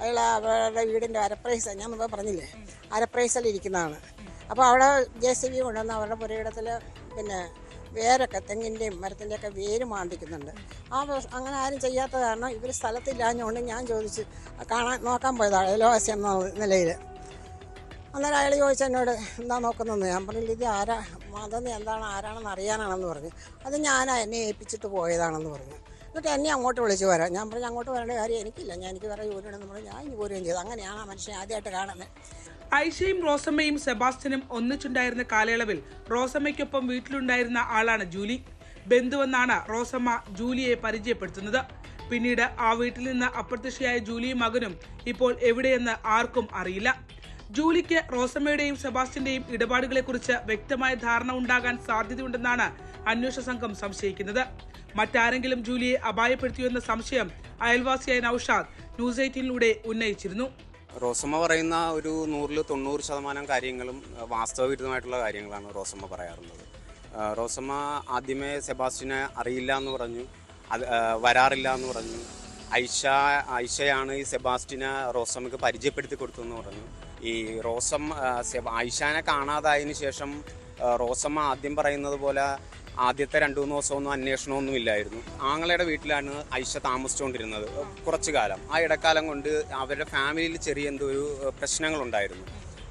അയാൾ അവരുടെ വീടിന്റെ അരപ്രൈസ്, ഞാൻ മുമ്പ് പറഞ്ഞില്ലേ, അരപ്രൈസിൽ ഇരിക്കുന്നതാണ്. അപ്പോൾ അവിടെ JCB കൊണ്ടുവന്ന് അവരുടെ പുരയിടത്തിൽ പിന്നെ വേരൊക്കെ തെങ്ങിൻ്റെയും മരത്തിൻ്റെയൊക്കെ വേര് മാന്തിക്കുന്നുണ്ട്. അങ്ങനെ ആരും ചെയ്യാത്ത കാരണം ഇവർ സ്ഥലത്തില്ലാഞ്ഞുകൊണ്ട് ഞാൻ ചോദിച്ച് നോക്കാൻ പോയതാണ് അയൽവാസി എന്ന നിലയിൽ. അന്നേരം അയാൾ ചോദിച്ചു എന്നോട് എന്താ നോക്കുന്നതെന്ന്. ഞാൻ പറഞ്ഞില്ല, ഇത് ആരാ അതൊന്നും എന്താണ് ആരാണെന്ന് അറിയാനാണെന്ന് പറഞ്ഞു. അത് എന്നെ ഏൽപ്പിച്ചിട്ട് പോയതാണെന്ന് പറഞ്ഞു. എന്നിട്ട് എന്നെ അങ്ങോട്ട് വിളിച്ച് വരാം. ഞാൻ പറഞ്ഞു അങ്ങോട്ട് വരേണ്ട കാര്യം എനിക്കില്ല, എനിക്ക് വേറെ ജോലിയുണ്ടെന്ന് പറഞ്ഞു. ഞാൻ ഇനി പോരുകയും ചെയ്തു. അങ്ങനെയാണ് ആ മനുഷ്യനെ ആദ്യമായിട്ട് കാണുന്നത്. ഐഷയും റോസമ്മയും സെബാസ്റ്റ്യനും ഒന്നിച്ചുണ്ടായിരുന്ന കാലയളവിൽ റോസമ്മയ്ക്കൊപ്പം വീട്ടിലുണ്ടായിരുന്ന ആളാണ് ജൂലി. ബന്ധുവെന്നാണ് റോസമ്മ ജൂലിയെ പരിചയപ്പെടുത്തുന്നത്. പിന്നീട് ആ വീട്ടിൽ നിന്ന് അപ്രത്യക്ഷയായ ജൂലിയും മകനും ഇപ്പോൾ എവിടെയെന്ന് ആർക്കും അറിയില്ല. ജൂലിക്ക് റോസമ്മയുടെയും സെബാസ്റ്റ്യന്റെയും ഇടപാടുകളെക്കുറിച്ച് വ്യക്തമായ ധാരണ ഉണ്ടാകാൻ സാധ്യതയുണ്ടെന്നാണ് അന്വേഷണ സംഘം സംശയിക്കുന്നത്. മറ്റാരെങ്കിലും ജൂലിയെ അപായപ്പെടുത്തിയെന്ന സംശയം അയൽവാസിയായ നൌഷാദ് ന്യൂസ് 18ലൂടെ ഉന്നയിച്ചിരുന്നു. റോസമ്മ പറയുന്ന ഒരു 100-90% കാര്യങ്ങളും വാസ്തവവിരുദ്ധമായിട്ടുള്ള കാര്യങ്ങളാണ് റോസമ്മ പറയാറുള്ളത്. റോസമ്മ ആദ്യമേ സെബാസ്റ്റ്യനെ അറിയില്ല എന്ന് പറഞ്ഞു, അത് വരാറില്ല എന്ന് പറഞ്ഞു. ഐഷയാണ് ഈ സെബാസ്റ്റ്യനെ റോസമ്മക്ക് പരിചയപ്പെടുത്തി കൊടുത്തെന്ന് പറഞ്ഞു. ഈ ഐഷാനെ കാണാതായതിനു ശേഷം റോസമ്മ ആദ്യം പറയുന്നത് പോലെ ആദ്യത്തെ 2-3 ദിവസമൊന്നും അന്വേഷണമൊന്നും ഇല്ലായിരുന്നു. ആങ്ങളയുടെ വീട്ടിലാണ് ഐഷ താമസിച്ചുകൊണ്ടിരുന്നത് കുറച്ചു കാലം. ആ ഇടക്കാലം കൊണ്ട് അവരുടെ ഫാമിലിയിൽ ചെറിയ എന്തോ ഒരു പ്രശ്നങ്ങളുണ്ടായിരുന്നു.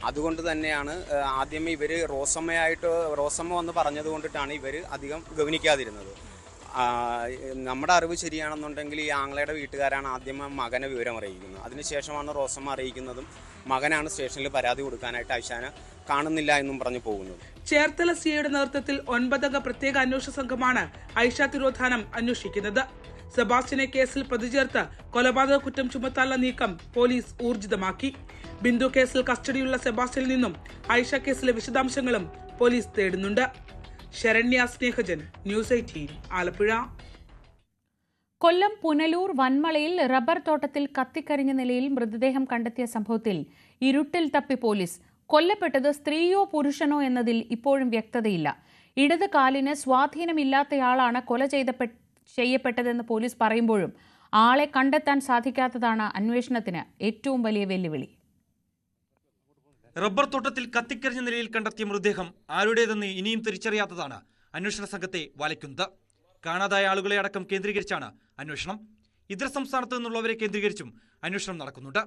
അതുകൊണ്ട് തന്നെയാണ് ആദ്യമേ ഇവർ റോസമ്മ വന്ന് പറഞ്ഞത് കൊണ്ടിട്ടാണ് ഇവർ അധികം ഗവനിക്കാതിരുന്നത്. നമ്മുടെ അറിവ് ശരിയാണെന്നുണ്ടെങ്കിൽ ഈ ആങ്ങളയുടെ വീട്ടുകാരാണ് ആദ്യം മകനെ വിവരം അറിയിക്കുന്നത്. അതിനുശേഷമാണ് റോസമ്മ അറിയിക്കുന്നതും മകനാണ് സ്റ്റേഷനിൽ പരാതി കൊടുക്കാനായിട്ട് ഐഷാനെ കാണുന്നില്ല എന്നും പറഞ്ഞു പോകുന്നത്. ചേർത്തല സിഐയുടെ നേതൃത്വത്തിൽ 9-അംഗ പ്രത്യേക അന്വേഷണ സംഘമാണ് ഐഷ തിരോധാനം അന്വേഷിക്കുന്നത്. സെബാസ്റ്റ്യനെ കേസിൽ പ്രതി ചേർത്ത് കൊലപാതക കുറ്റം ചുമത്താനുള്ള നീക്കം പോലീസ് ഊർജിതമാക്കി. ബിന്ദു കേസിൽ കസ്റ്റഡിയിലുള്ള സെബാസ്റ്റ്യനിൽ നിന്നും ഐഷ കേസിലെ വിശദാംശങ്ങളും police തേടുന്നുണ്ട്. Saranya Snehajan, news 18, Alappuzha. Kollam Punalur വന്മളയിൽ rubber തോട്ടത്തിൽ കത്തിക്കരിഞ്ഞ നിലയിൽ മൃതദേഹം കണ്ടെത്തിയ സംഭവത്തിൽ ഇരുട്ടിൽ തപ്പി പോലീസ്. കൊല്ലപ്പെട്ടത് സ്ത്രീയോ പുരുഷനോ എന്നതിൽ ഇപ്പോഴും വ്യക്തതയില്ല. ഇടത് കാലിന് സ്വാധീനമില്ലാത്തയാളാണ് കൊല ചെയ്യപ്പെട്ടതെന്ന് പോലീസ് പറയുമ്പോഴും ആളെ കണ്ടെത്താൻ സാധിക്കാത്തതാണ് അന്വേഷണത്തിന് ഏറ്റവും വലിയ വെല്ലുവിളി. റബ്ബർ തോട്ടത്തിൽ കത്തിക്കരിഞ്ഞ നിലയിൽ കണ്ടെത്തിയ മൃതദേഹം ആരുടേതെന്ന് ഇനിയും തിരിച്ചറിയാത്തതാണ് അന്വേഷണ സംഘത്തെ വലയ്ക്കുന്നത്. കാണാതായ ആളുകളെ അടക്കം കേന്ദ്രീകരിച്ചാണ് അന്വേഷണം. ഇതര സംസ്ഥാനത്തു നിന്നുള്ളവരെ കേന്ദ്രീകരിച്ചും അന്വേഷണം നടക്കുന്നുണ്ട്.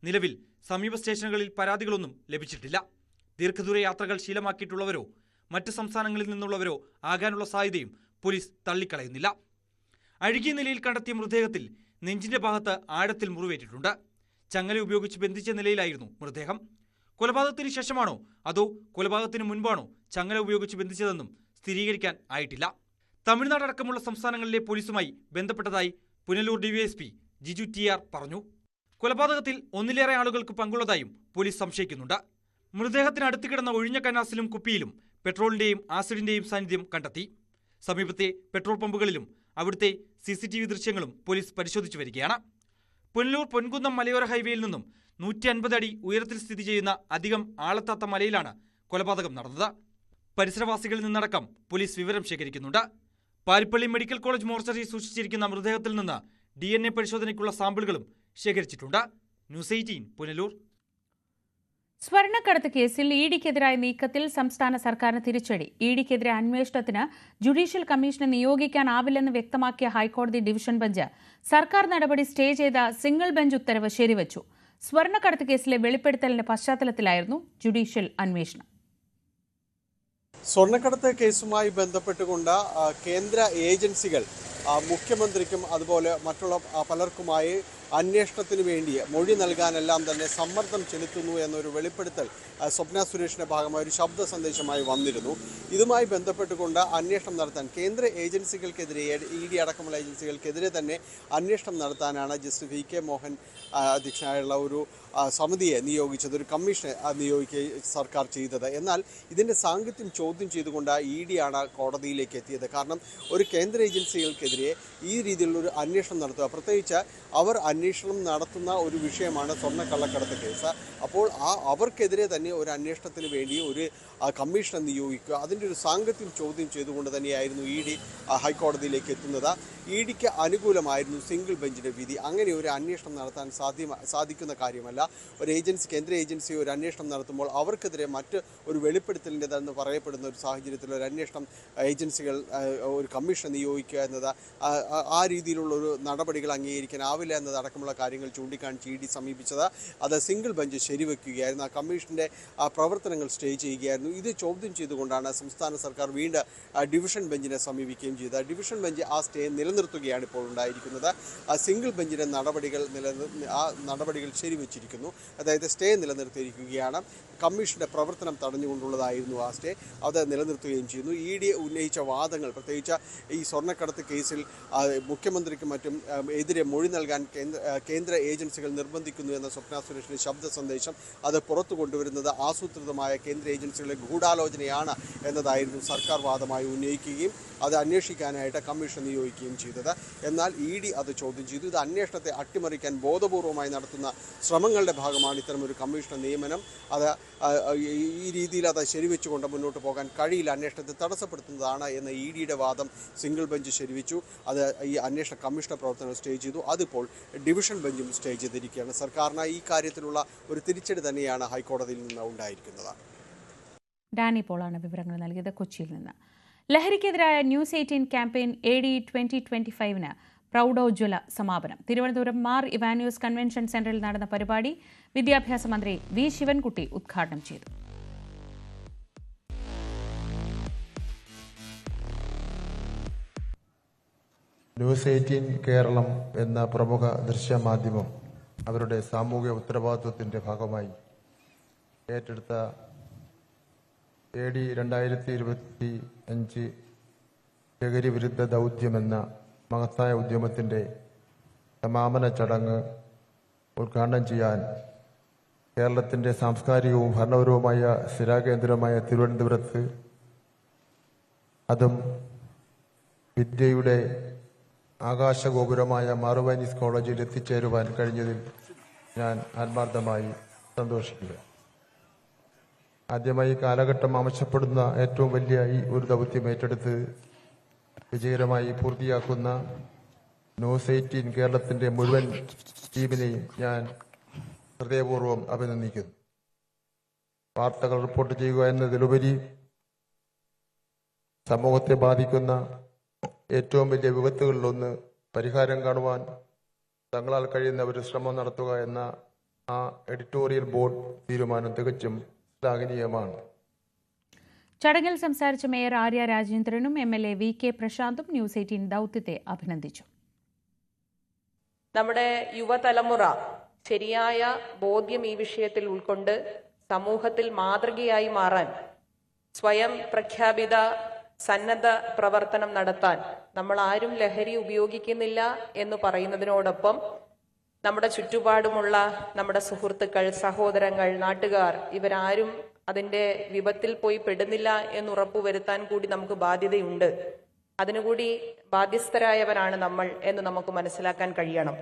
നിലവിൽ സമീപ സ്റ്റേഷനുകളിൽ പരാതികളൊന്നും ലഭിച്ചിട്ടില്ല. ദീർഘദൂര യാത്രകൾ ശീലമാക്കിയിട്ടുള്ളവരോ മറ്റ് സംസ്ഥാനങ്ങളിൽ നിന്നുള്ളവരോ ആകാനുള്ള സാധ്യതയും പോലീസ് തള്ളിക്കളയുന്നില്ല. അഴുകിയ നിലയിൽ കണ്ടെത്തിയ മൃതദേഹത്തിൽ നെഞ്ചിന്റെ ഭാഗത്ത് ആഴത്തിൽ മുറിവേറ്റിട്ടുണ്ട്. ചങ്ങല ഉപയോഗിച്ച് ബന്ധിച്ച നിലയിലായിരുന്നു മൃതദേഹം. കൊലപാതകത്തിന് ശേഷമാണോ അതോ കൊലപാതകത്തിന് മുൻപാണോ ചങ്ങല ഉപയോഗിച്ച് ബന്ധിച്ചതെന്നും സ്ഥിരീകരിക്കാൻ ആയിട്ടില്ല. തമിഴ്നാട് അടക്കമുള്ള സംസ്ഥാനങ്ങളിലെ പോലീസുമായി ബന്ധപ്പെട്ടതായി പുനലൂർ ഡിവൈഎസ്പി ജിജു TR പറഞ്ഞു. കൊലപാതകത്തിൽ ഒന്നിലേറെ ആളുകൾക്ക് പങ്കുള്ളതായും പോലീസ് സംശയിക്കുന്നുണ്ട്. മൃതദേഹത്തിന് അടുത്ത് കിടന്ന ഒഴിഞ്ഞ കന്നാസിലും കുപ്പിയിലും പെട്രോളിന്റെയും ആസിഡിന്റെയും സാന്നിധ്യം കണ്ടെത്തി. സമീപത്തെ പെട്രോൾ പമ്പുകളിലും അവിടുത്തെ CCTV ദൃശ്യങ്ങളും പോലീസ് പരിശോധിച്ചു വരികയാണ്. പുനലൂർ പൊൻകുന്നം മലയോര ഹൈവേയിൽ നിന്നും 150 അടി ഉയരത്തിൽ സ്ഥിതി ചെയ്യുന്ന അധികം ആളെത്താത്ത മലയിലാണ് കൊലപാതകം നടന്നത്. പരിസരവാസികളിൽ നിന്നടക്കം പോലീസ് വിവരം ശേഖരിക്കുന്നുണ്ട്. പാരിപ്പള്ളി മെഡിക്കൽ കോളേജ് മോർച്ചറിയിൽ സൂക്ഷിച്ചിരിക്കുന്ന മൃതദേഹത്തിൽ നിന്ന് DNA പരിശോധനയ്ക്കുള്ള സാമ്പിളുകളും ശേഖരിച്ചിട്ടുണ്ട്. ന്യൂസ് 18 പുനലൂർ. സ്വർണ്ണക്കടത്ത് കേസിൽ ഇഡിക്കെതിരായ നീക്കത്തിൽ സംസ്ഥാന സർക്കാരിന് തിരിച്ചടി. ഇഡിക്കെതിരെ അന്വേഷണത്തിന് ജുഡീഷ്യൽ കമ്മീഷനെ നിയോഗിക്കാനാവില്ലെന്ന് വ്യക്തമാക്കിയ ഹൈക്കോടതി ഡിവിഷൻ ബെഞ്ച് സർക്കാർ നടപടി സ്റ്റേ ചെയ്ത സിംഗിൾ ബെഞ്ച് ഉത്തരവ് ശരിവച്ചു. സ്വർണ്ണക്കടത്ത് കേസിലെ വെളിപ്പെടുത്തലിന്റെ പശ്ചാത്തലത്തിലായിരുന്നു ജുഡീഷ്യൽ അന്വേഷണം. സ്വർണ്ണക്കടത്ത് കേസുമായി ബന്ധപ്പെട്ടുകൊണ്ട് കേന്ദ്ര ഏജൻസികൾ മുഖ്യമന്ത്രിക്കും അതുപോലെ മറ്റുള്ള പലർക്കുമായി അന്വേഷണത്തിന് വേണ്ടി മൊഴി നൽകാനെല്ലാം തന്നെ സമ്മർദ്ദം ചെലുത്തുന്നു എന്നൊരു വെളിപ്പെടുത്തൽ സ്വപ്ന സുരേഷിന്റെ ഭാഗമായ ഒരു ശബ്ദ സന്ദേശമായി വന്നിരുന്നു. ഇതുമായി ബന്ധപ്പെട്ടുകൊണ്ട് അന്വേഷണം നടത്താൻ കേന്ദ്ര ഏജൻസികൾക്കെതിരെ ED അടക്കമുള്ള ഏജൻസികൾക്കെതിരെ തന്നെ അന്വേഷണം നടത്താനാണ് ജസ്റ്റിസ് VK മോഹൻ അധ്യക്ഷനായുള്ള ഒരു സമിതിയെ നിയോഗിച്ചത്, ഒരു കമ്മീഷനെ നിയോഗിക്കുക സർക്കാർ ചെയ്തത്. എന്നാൽ ഇതിൻ്റെ സാങ്കത്യം ചോദ്യം ചെയ്തുകൊണ്ട് ED ആണ് കോടതിയിലേക്ക് എത്തിയത്. കാരണം ഒരു കേന്ദ്ര ഏജൻസികൾക്കെതിരെ ഈ രീതിയിലുള്ളൊരു അന്വേഷണം നടത്തുക, പ്രത്യേകിച്ച് അവർ അന്വേഷണം നടത്തുന്ന ഒരു വിഷയമാണ് സ്വർണ്ണക്കള്ളക്കടത്ത് കേസ്. അപ്പോൾ അവർക്കെതിരെ തന്നെ ഒരു അന്വേഷണത്തിന് വേണ്ടി ഒരു കമ്മീഷനെ നിയോഗിക്കുക, അതിൻ്റെ ഒരു സാങ്കത്യം ചോദ്യം ചെയ്തുകൊണ്ട് തന്നെയായിരുന്നു ED ഹൈക്കോടതിയിലേക്ക് എത്തുന്നത്. EDക്ക് അനുകൂലമായിരുന്നു സിംഗിൾ ബെഞ്ചിൻ്റെ വിധി. അങ്ങനെ ഒരു അന്വേഷണം നടത്താൻ സാധിക്കുന്ന കാര്യമല്ല. ഒരു കേന്ദ്ര ഏജൻസി ഒരു അന്വേഷണം നടത്തുമ്പോൾ അവർക്കെതിരെ മറ്റ് ഒരു വെളിപ്പെടുത്തലിൻ്റെതെന്ന് പറയപ്പെടുന്ന ഒരു സാഹചര്യത്തിൽ ഒരു അന്വേഷണം ഏജൻസികൾ ഒരു കമ്മീഷൻ നിയോഗിക്കുക എന്നത് ആ രീതിയിലുള്ളൊരു നടപടികൾ അംഗീകരിക്കാനാവില്ല എന്നതടക്കമുള്ള കാര്യങ്ങൾ ചൂണ്ടിക്കാണിച്ച് ED സമീപിച്ചത്. അത് സിംഗിൾ ബെഞ്ച് ശരിവെക്കുകയായിരുന്നു. ആ കമ്മീഷൻ്റെ പ്രവർത്തനങ്ങൾ സ്റ്റേ ചെയ്യുകയായിരുന്നു. ഇത് ചോദ്യം ചെയ്തുകൊണ്ടാണ് സംസ്ഥാന സർക്കാർ വീണ്ടും ഡിവിഷൻ ബെഞ്ചിനെ സമീപിക്കുകയും ചെയ്തത്. ഡിവിഷൻ ബെഞ്ച് ആ സ്റ്റേ നിലനിർത്തുകയാണ് ഇപ്പോൾ ഉണ്ടായിരിക്കുന്നത്. സിംഗിൾ ബെഞ്ചിൻ്റെ നടപടികൾ ശരിവെച്ചിരിക്കുന്നു. അതായത് സ്റ്റേ നിലനിർത്തിയിരിക്കുകയാണ്. കമ്മീഷൻ്റെ പ്രവർത്തനം തടഞ്ഞുകൊണ്ടുള്ളതായിരുന്നു ആ സ്റ്റേ, അത് നിലനിർത്തുകയും ചെയ്യുന്നു. ED ഉന്നയിച്ച വാദങ്ങൾ, പ്രത്യേകിച്ച് ഈ സ്വർണ്ണക്കടത്ത് കേസിൽ മുഖ്യമന്ത്രിക്കും മറ്റും എതിരെ മൊഴി നൽകാൻ കേന്ദ്ര ഏജൻസികൾ നിർബന്ധിക്കുന്നു എന്ന സ്വപ്ന സുരേഷിൻ്റെ ശബ്ദ സന്ദേശം, അത് പുറത്തു കൊണ്ടുവരുന്നത് ആസൂത്രിതമായ കേന്ദ്ര ഏജൻസികളുടെ ഗൂഢാലോചനയാണ് എന്നതായിരുന്നു സർക്കാർ വാദമായി ഉന്നയിക്കുകയും അത് അന്വേഷിക്കാനായിട്ട് കമ്മീഷൻ നിയോഗിക്കുകയും ചെയ്തത്. എന്നാൽ ED അത് ചോദ്യം ചെയ്തു. ഇത് അന്വേഷണത്തെ അട്ടിമറിക്കാൻ ബോധപൂർവമായി നടത്തുന്ന ശ്രമങ്ങളുടെ ഭാഗമാണ് ഇത്തരമൊരു കമ്മീഷൻ നിയമനം. അത് ഈ രീതിയിൽ അത് ശരിവെച്ചുകൊണ്ട് മുന്നോട്ട് പോകാൻ കഴിയില്ല, അന്വേഷണത്തെ തടസ്സപ്പെടുത്തുന്നതാണ് എന്ന EDയുടെ വാദം സിംഗിൾ ബെഞ്ച് ശരിവെച്ചു. അത് ഈ അന്വേഷണ കമ്മീഷന്റെ പ്രവർത്തനം സ്റ്റേ ചെയ്തു. അതിപ്പോൾ ഡിവിഷൻ ബെഞ്ചും സ്റ്റേ ചെയ്തിരിക്കുകയാണ്. സർക്കാരിന് ഈ കാര്യത്തിലുള്ള ഒരു തിരിച്ചടി തന്നെയാണ് ഹൈക്കോടതിയിൽ നിന്ന് ഉണ്ടായിരിക്കുന്നത്. ഡാനി പോളാണ് വിവരങ്ങൾ നൽകിയത് കൊച്ചിയിൽ നിന്ന്. ലഹരിക്കെതിരായ ന്യൂസ് 18 ക്യാമ്പയിൻ AD 2025 പ്രൗഢോജ്വല സമാപനം. തിരുവനന്തപുരം മാർ ഇവാനിയോസ് കൺവെൻഷൻ സെന്ററിൽ നടന്ന പരിപാടി വിദ്യാഭ്യാസ മന്ത്രി വി ശിവൻകുട്ടി ഉദ്ഘാടനം ചെയ്തു. ന്യൂസ് 18 കേരളം എന്ന പ്രമുഖ ദൃശ്യമാധ്യമം അവരുടെ സാമൂഹിക ഉത്തരവാദിത്വത്തിന്റെ ഭാഗമായി ഏറ്റെടുത്ത AD 2025 ലഹരി വിരുദ്ധ ദൗത്യമെന്ന മഹത്തായ ഉദ്യമത്തിന്റെ സമാപന ചടങ്ങ് ഉദ്ഘാടനം ചെയ്യാൻ കേരളത്തിന്റെ സാംസ്കാരികവും ഭരണപരവുമായ സ്ഥിരാകേന്ദ്രമായ തിരുവനന്തപുരത്ത്, അതും വിദ്യയുടെ ആകാശഗോപുരമായ മാറുവാനീസ് കോളേജിൽ എത്തിച്ചേരുവാൻ കഴിഞ്ഞതിൽ ഞാൻ ആത്മാർത്ഥമായി സന്തോഷിക്കുക. ആദ്യമായി കാലഘട്ടം ആവശ്യപ്പെടുന്ന ഏറ്റവും വലിയ ഈ ഒരു ദൗത്യം ഏറ്റെടുത്ത് വിജയകരമായി പൂർത്തിയാക്കുന്ന ന്യൂസ് 18 കേരളത്തിന്റെ മുഴുവൻ ടീമിനെയും ഞാൻ ഹൃദയപൂർവ്വം അഭിനന്ദിക്കുന്നു. വാർത്തകൾ റിപ്പോർട്ട് ചെയ്യുക എന്നതിലുപരി സമൂഹത്തെ ബാധിക്കുന്ന ഏറ്റവും വലിയ വിപത്തുകളിലൊന്ന് പരിഹാരം കാണുവാൻ തങ്ങളാൽ കഴിയുന്ന ഒരു ശ്രമം നടത്തുക എന്ന ആ എഡിറ്റോറിയൽ ബോർഡ് തീരുമാനം തികച്ചും ശ്ലാഘനീയമാണ്. ചടങ്ങിൽ സംസാരിച്ച മേയർ ആര്യ രാജേന്ദ്രനും MLA VK പ്രശാന്തും ന്യൂസ് 18 ദൗത്യത്തെ അഭിനന്ദിച്ചു. നമ്മുടെ യുവതലമുറ ശരിയായ ബോധ്യം ഈ വിഷയത്തിൽ ഉൾക്കൊണ്ട് സമൂഹത്തിൽ മാതൃകയായി മാറാൻ സ്വയം പ്രഖ്യാപിത സന്നദ്ധ പ്രവർത്തനം നടത്താൻ നമ്മൾ ആരും ലഹരി ഉപയോഗിക്കുന്നില്ല എന്ന് പറയുന്നതിനോടൊപ്പം നമ്മുടെ ചുറ്റുപാടുമുള്ള നമ്മുടെ സുഹൃത്തുക്കൾ, സഹോദരങ്ങൾ, നാട്ടുകാർ ഇവരാരും അതിൻ്റെ വിപത്തിൽ പോയി പെടുന്നില്ല എന്ന് ഉറപ്പുവരുത്താൻ കൂടി നമുക്ക് ബാധ്യതയുണ്ട്. അതിനുകൂടി ബാധ്യസ്ഥരായവരാണ് നമ്മൾ എന്ന് നമുക്ക് മനസ്സിലാക്കാൻ കഴിയണം.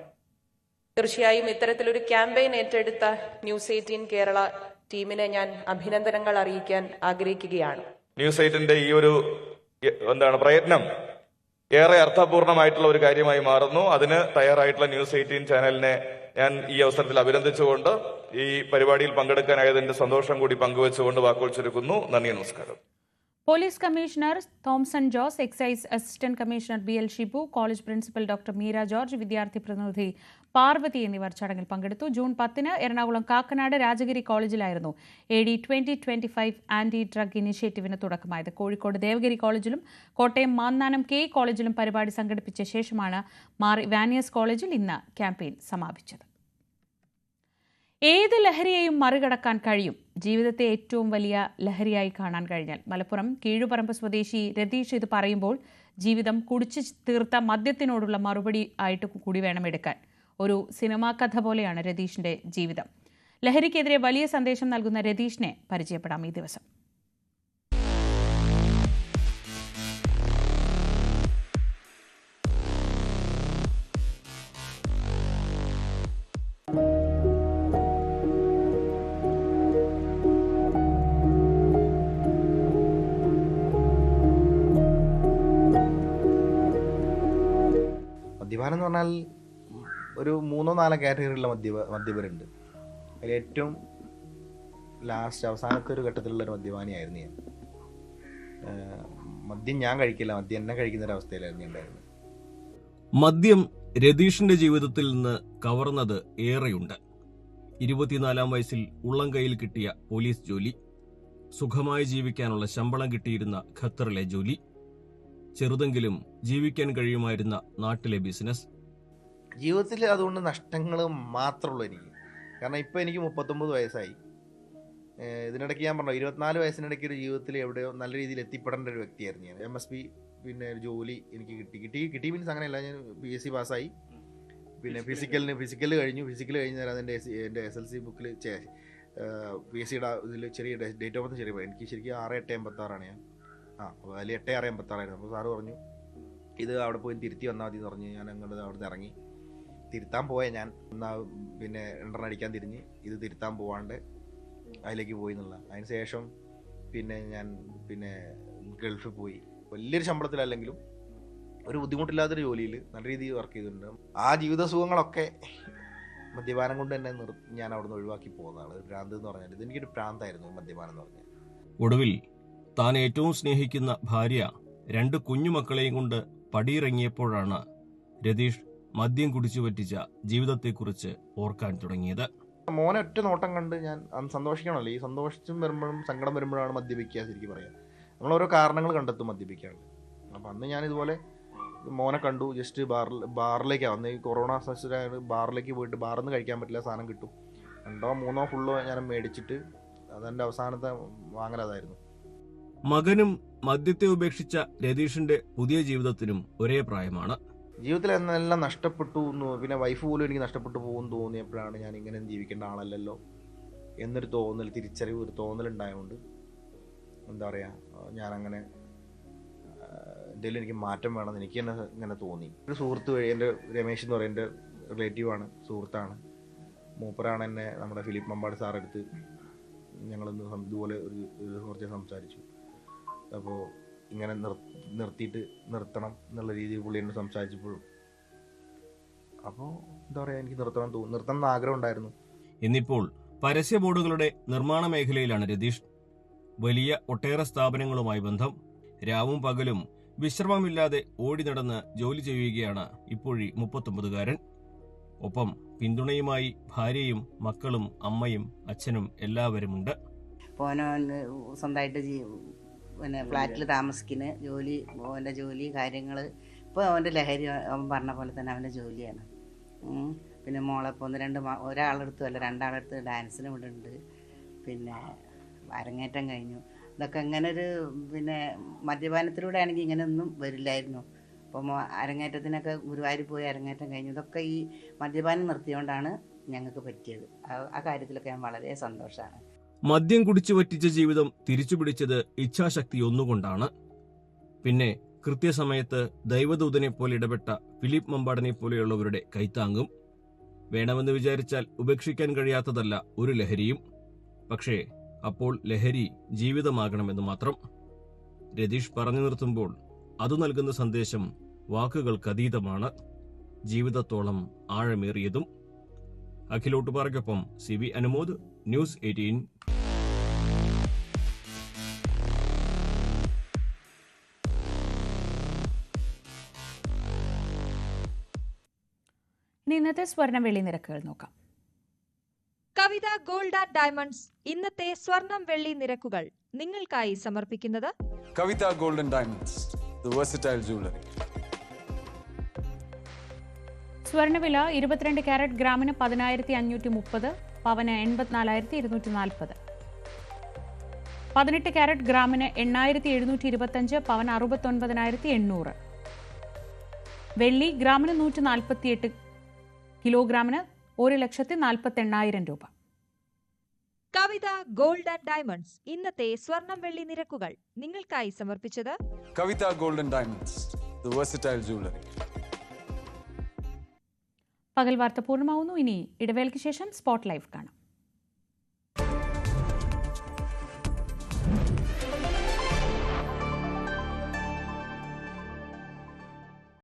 തീർച്ചയായും ഇത്തരത്തിലൊരു ക്യാമ്പയിൻ ഏറ്റെടുത്ത ന്യൂസ് 18 കേരള ടീമിനെ ഞാൻ അഭിനന്ദനങ്ങൾ അറിയിക്കാൻ ആഗ്രഹിക്കുകയാണ്. ന്യൂസ് 18ന്റെ ഈ ഒരു പ്രയത്നം ഏറെ അർത്ഥപൂർണമായിട്ടുള്ള ഒരു കാര്യമായി മാറുന്നു. അതിന് തയ്യാറായിട്ടുള്ള ന്യൂസ് 18 ചാനലിനെ ഞാൻ ഈ അവസരത്തിൽ അഭിനന്ദിച്ചുകൊണ്ട് ഈ പരിപാടിയിൽ പങ്കെടുക്കാനായതിന്റെ സന്തോഷം കൂടി പങ്കുവെച്ചുകൊണ്ട് വാക്കുകൾ ചുരുക്കുന്നു. നന്ദി, നമസ്കാരം. Police commissioner Thomson Jose, excise assistant commissioner BL Shibu, college principal doctor Meera George, വിദ്യാർത്ഥി പ്രതിനിധി പാർവതി എന്നിവർ ചടങ്ങിൽ പങ്കെടുത്തു. ജൂൺ 10 എറണാകുളം കാക്കനാട് രാജഗിരി കോളേജിലായിരുന്നു AD 2025 ആന്റി ഡ്രഗ് ഇനിഷ്യേറ്റീവിന് തുടക്കമായത്. കോഴിക്കോട് ദേവഗിരി കോളേജിലും കോട്ടയം മാന്നാനം K കോളേജിലും പരിപാടി സംഘടിപ്പിച്ച ശേഷമാണ് മാർ ഇവാനിയസ് കോളേജിൽ ഇന്ന് ക്യാമ്പയിൻ സമാപിച്ചത്. ഏത് ലഹരിയെയും മറികടക്കാൻ കഴിയും. ജീവിതത്തെ ഏറ്റവും വലിയ ലഹരിയായി കാണാൻ കഴിഞ്ഞാൽ. മലപ്പുറം കീഴുപറമ്പ് സ്വദേശി രതീഷ് ഇത് പറയുമ്പോൾ ജീവിതം കുടിച്ചു തീർത്ത മദ്യത്തിനോടുള്ള മറുപടി ആയിട്ട് കൂടി വേണം എടുക്കാൻ. ഒരു സിനിമാ കഥ പോലെയാണ് രതീഷിന്റെ ജീവിതം. ലഹരിക്കെതിരെ വലിയ സന്ദേശം നൽകുന്ന രതീഷിനെ പരിചയപ്പെടാം ഈ ദിവസം. മദ്യപാനം എന്ന് പറഞ്ഞാൽ ഒരു 3-4 കാറ്റഗറിയിലുള്ള മദ്യപരുണ്ട്. അതിൽ ഏറ്റവും അവസാനത്തെ ഒരു ഘട്ടത്തിലുള്ള ഒരു മദ്യപാനിയായിരുന്നു ഞാൻ. മദ്യം ഞാൻ കഴിക്കില്ല, മദ്യം എന്നെ കഴിക്കുന്ന ഒരു അവസ്ഥയിലായിരുന്നു ഞാൻ ഉണ്ടായിരുന്നത്. മദ്യം രതീഷിന്റെ ജീവിതത്തിൽ നിന്ന് കവർന്നത് ഏറെയുണ്ട്. 24-ാം വയസ്സിൽ ഉള്ളം കൈയിൽ കിട്ടിയ പോലീസ് ജോലി, സുഖമായി ജീവിക്കാനുള്ള ശമ്പളം കിട്ടിയിരുന്ന ഖത്തറിലെ ജോലി, ചെറുതെങ്കിലും ജീവിക്കാൻ കഴിയുമായിരുന്ന നാട്ടിലെ ബിസിനസ്. ജീവിതത്തിൽ അതുകൊണ്ട് നഷ്ടങ്ങൾ മാത്രമുള്ളൂ എനിക്ക്. കാരണം ഇപ്പോൾ എനിക്ക് 39 വയസ്സായി. ഇതിനിടയ്ക്ക് ഞാൻ പറഞ്ഞു 24 വയസ്സിനിടയ്ക്ക് ഒരു ജീവിതത്തിൽ എവിടെയോ നല്ല രീതിയിൽ എത്തിപ്പെടേണ്ട ഒരു വ്യക്തിയായിരുന്നു ഞാൻ. MSP പിന്നെ ഒരു ജോലി എനിക്ക് കിട്ടി മീൻസ് അങ്ങനെയല്ല. ഞാൻ BSc പാസ്സായി. പിന്നെ ഫിസിക്കൽ കഴിഞ്ഞ് എൻ്റെ SLC ബുക്കിൽ PSCയുടെ ഇതിൽ ചെറിയ ഡേറ്റ് ഓഫ് ബർത്ത് ചെറിയ എനിക്ക് ശരിക്കും 6/8/86 ഞാൻ. അപ്പോൾ അതിൽ 8/6/86 അപ്പോൾ സാറ് പറഞ്ഞു ഇത് അവിടെ പോയി തിരുത്തി വന്നാൽ മതി എന്ന് പറഞ്ഞ് ഞാൻ അങ്ങോട്ട് അവിടെ നിന്ന് ഇറങ്ങി. തിരുത്താൻ പോയ ഞാൻ പിന്നെ അടിക്കാൻ തിരിഞ്ഞ് ഇത് തിരുത്താൻ പോവാണ്ട് അതിലേക്ക് പോയി എന്നുള്ള. അതിന് ശേഷം പിന്നെ ഞാൻ ഗൾഫിൽ പോയി. വലിയൊരു ശമ്പളത്തിലല്ലെങ്കിലും ഒരു ബുദ്ധിമുട്ടില്ലാത്തൊരു ജോലിയിൽ നല്ല രീതിയിൽ വർക്ക് ചെയ്തിട്ടുണ്ട്. ആ ജീവിത സുഖങ്ങളൊക്കെ മദ്യപാനം കൊണ്ട് തന്നെ ഞാൻ അവിടെ നിന്ന് ഒഴിവാക്കി പോകുന്നതാണ്. ഒരു ഭ്രാന്ത് എന്ന് പറഞ്ഞാൽ ഇതെനിക്കൊരു ഭ്രാന്തായിരുന്നു മദ്യപാനം എന്ന് പറഞ്ഞാൽ. ഒടുവിൽ താൻ ഏറ്റവും സ്നേഹിക്കുന്ന ഭാര്യ 2 കുഞ്ഞുമക്കളെയും കൊണ്ട് പടിയിറങ്ങിയപ്പോഴാണ് രതീഷ് മദ്യം കുടിച്ചു പറ്റിച്ച ജീവിതത്തെക്കുറിച്ച് ഓർക്കാൻ തുടങ്ങിയത്. മോനെ ഒറ്റ നോട്ടം കണ്ട് ഞാൻ അന്ന് സന്തോഷിക്കണമല്ലോ. ഈ സന്തോഷിച്ചും വരുമ്പോഴും സങ്കടം വരുമ്പോഴാണ് മദ്യപിക്കുക ശരിക്കും പറയാം. നമ്മൾ ഓരോ കാരണങ്ങൾ കണ്ടെത്തും മദ്യപിക്കാനുള്ള. അപ്പം അന്ന് ഞാൻ ഇതുപോലെ മോനെ കണ്ടു, ജസ്റ്റ് ബാറിലേക്കാണ് അന്ന് ഈ കൊറോണ സസ്യമായത്. ബാറിലേക്ക് പോയിട്ട് ബാറിൽ നിന്ന് കഴിക്കാൻ പറ്റില്ല, സാധനം കിട്ടും. 2 or 3 ഫുള്ളോ ഞാൻ മേടിച്ചിട്ട് അതെൻ്റെ അവസാനത്തെ വാങ്ങലതായിരുന്നു. മകനും മദ്യത്തെ ഉപേക്ഷിച്ച രതീഷിന്റെ പുതിയ ജീവിതത്തിനും ഒരേ പ്രായമാണ്. ജീവിതത്തിൽ എന്നെല്ലാം നഷ്ടപ്പെട്ടു, പിന്നെ വൈഫ് പോലും എനിക്ക് നഷ്ടപ്പെട്ടു പോകുമെന്ന് തോന്നിയപ്പോഴാണ് ഞാൻ ഇങ്ങനെ ജീവിക്കേണ്ട ആളല്ലല്ലോ എന്നൊരു തോന്നൽ, തിരിച്ചറിവ്, ഒരു തോന്നലുണ്ടായതുകൊണ്ട് എന്താ പറയുക, ഞാനങ്ങനെ എന്തെങ്കിലും എനിക്ക് മാറ്റം വേണമെന്ന് എനിക്ക് തന്നെ ഇങ്ങനെ തോന്നി. ഒരു സുഹൃത്ത് വഴി, എൻ്റെ രമേശ് എന്ന് പറയുന്ന എൻ്റെ റിലേറ്റീവാണ്, സുഹൃത്താണ്. മൂപ്പരാണ് എന്നെ നമ്മുടെ ഫിലിപ്പ് മമ്പാട് സാറെടുത്ത് ഞങ്ങളൊന്ന് ഇതുപോലെ ഒരു കുറച്ച് സംസാരിച്ചു. അപ്പോൾ ഇങ്ങനെ നിർത്തണം എന്നുള്ള രീതിയിൽ പുള്ളി എന്നോട് സംസാരിച്ചപ്പോഴും അപ്പോൾ എന്താ പറയുക, എനിക്ക് നിർത്തണം എന്ന് ആഗ്രഹം ഉണ്ടായിരുന്നു. ഇന്നിപ്പോൾ പരസ്യ ബോർഡുകളുടെ നിർമ്മാണ മേഖലയിലാണ് രതീഷ്. വലിയ ഒട്ടേറെ സ്ഥാപനങ്ങളുമായി ബന്ധം. രാവും പകലും വിശ്രമമില്ലാതെ ഓടി നടന്ന് ജോലി ചെയ്യുകയാണ് ഇപ്പോഴീ 39-കാരൻ. ഒപ്പം പിന്തുണയുമായി ഭാര്യയും മക്കളും അമ്മയും അച്ഛനും എല്ലാവരുമുണ്ട്. സ്വന്തമായിട്ട് പിന്നെ ഫ്ലാറ്റിൽ താമസിക്കുന്ന അവൻ്റെ ജോലി കാര്യങ്ങൾ ഇപ്പോൾ അവൻ്റെ ലഹരി അവൻ പറഞ്ഞ പോലെ തന്നെ അവൻ്റെ ജോലിയാണ്. പിന്നെ മോളെപ്പോൾ ഒരാളെടുത്ത് അല്ല 2 ആളെടുത്ത് ഡാൻസിന് ഇവിടെ ഉണ്ട്. പിന്നെ അരങ്ങേറ്റം കഴിഞ്ഞു. ഇതൊക്കെ ഇങ്ങനെ ഒരു പിന്നെ മദ്യപാനത്തിലൂടെ ആണെങ്കിൽ ഇങ്ങനെയൊന്നും വരില്ലായിരുന്നു. അപ്പം അരങ്ങേറ്റത്തിനൊക്കെ ഗുരുവായൂർ പോയി അരങ്ങേറ്റം കഴിഞ്ഞു. ഇതൊക്കെ ഈ മദ്യപാനം നിർത്തിയോണ്ടാണ് ഞങ്ങൾക്ക് പറ്റിയത്. ആ കാര്യത്തിലൊക്കെ ഞാൻ വളരെ സന്തോഷമാണ്. മദ്യം കുടിച്ചു വറ്റിച്ച ജീവിതം തിരിച്ചുപിടിച്ചത് ഇച്ഛാശക്തി ഒന്നുകൊണ്ടാണ്. പിന്നെ കൃത്യസമയത്ത് ദൈവദൂതനെ പോലെ ഇടപെട്ട ഫിലിപ്പ് മമ്പാടിനെ പോലെയുള്ളവരുടെ കൈത്താങ്ങും. വേണമെന്ന് വിചാരിച്ചാൽ ഉപേക്ഷിക്കാൻ കഴിയാത്തതല്ല ഒരു ലഹരിയും. പക്ഷേ അപ്പോൾ ലഹരി ജീവിതമാകണമെന്ന് മാത്രം. രതീഷ് പറഞ്ഞു നിർത്തുമ്പോൾ അത് നൽകുന്ന സന്ദേശം വാക്കുകൾക്കതീതമാണ്, ജീവിതത്തോളം ആഴമേറിയതും. അഖിലോട്ടുപാറയ്ക്കൊപ്പം CB അനുമോദ്, ന്യൂസ് 18. ഇന്നത്തെ സ്വർണം വെള്ളി നിരക്കുകൾ നോക്കാം. കവിത ഗോൾഡ് ആൻഡ് ഡയമണ്ട്സ് ഇന്നത്തെ സ്വർണം വെള്ളി നിരക്കുകൾ നിങ്ങൾക്കായി സമർപ്പിക്കുന്നത് Kavitha gold and diamonds, the versatile jewellery. സ്വർണ്ണവില 22 കാരറ്റ് ഗ്രാമിന് 10,530, പവന് 84,240. 18 കാരറ്റ് ഗ്രാമിന് 8,725, പവൻ 69,800. വെള്ളി ഗ്രാമിന് 148, കിലോഗ്രാമിന് 1,48,000 രൂപ. കവിത ഗോൾഡ് ആൻഡ് ഡയമണ്ട്സ് ഇന്നത്തെ സ്വർണം വെള്ളി നിരക്കുകൾ നിങ്ങൾക്കായി സമർപ്പിച്ചത് Kavitha gold and diamonds, the versatile jewellery. പകൽ വാർത്ത പൂർണ്ണമാവുന്നു. ഇനി ഇടവേളയ്ക്ക് ശേഷം സ്പോട്ട് ലൈവ് കാണാം.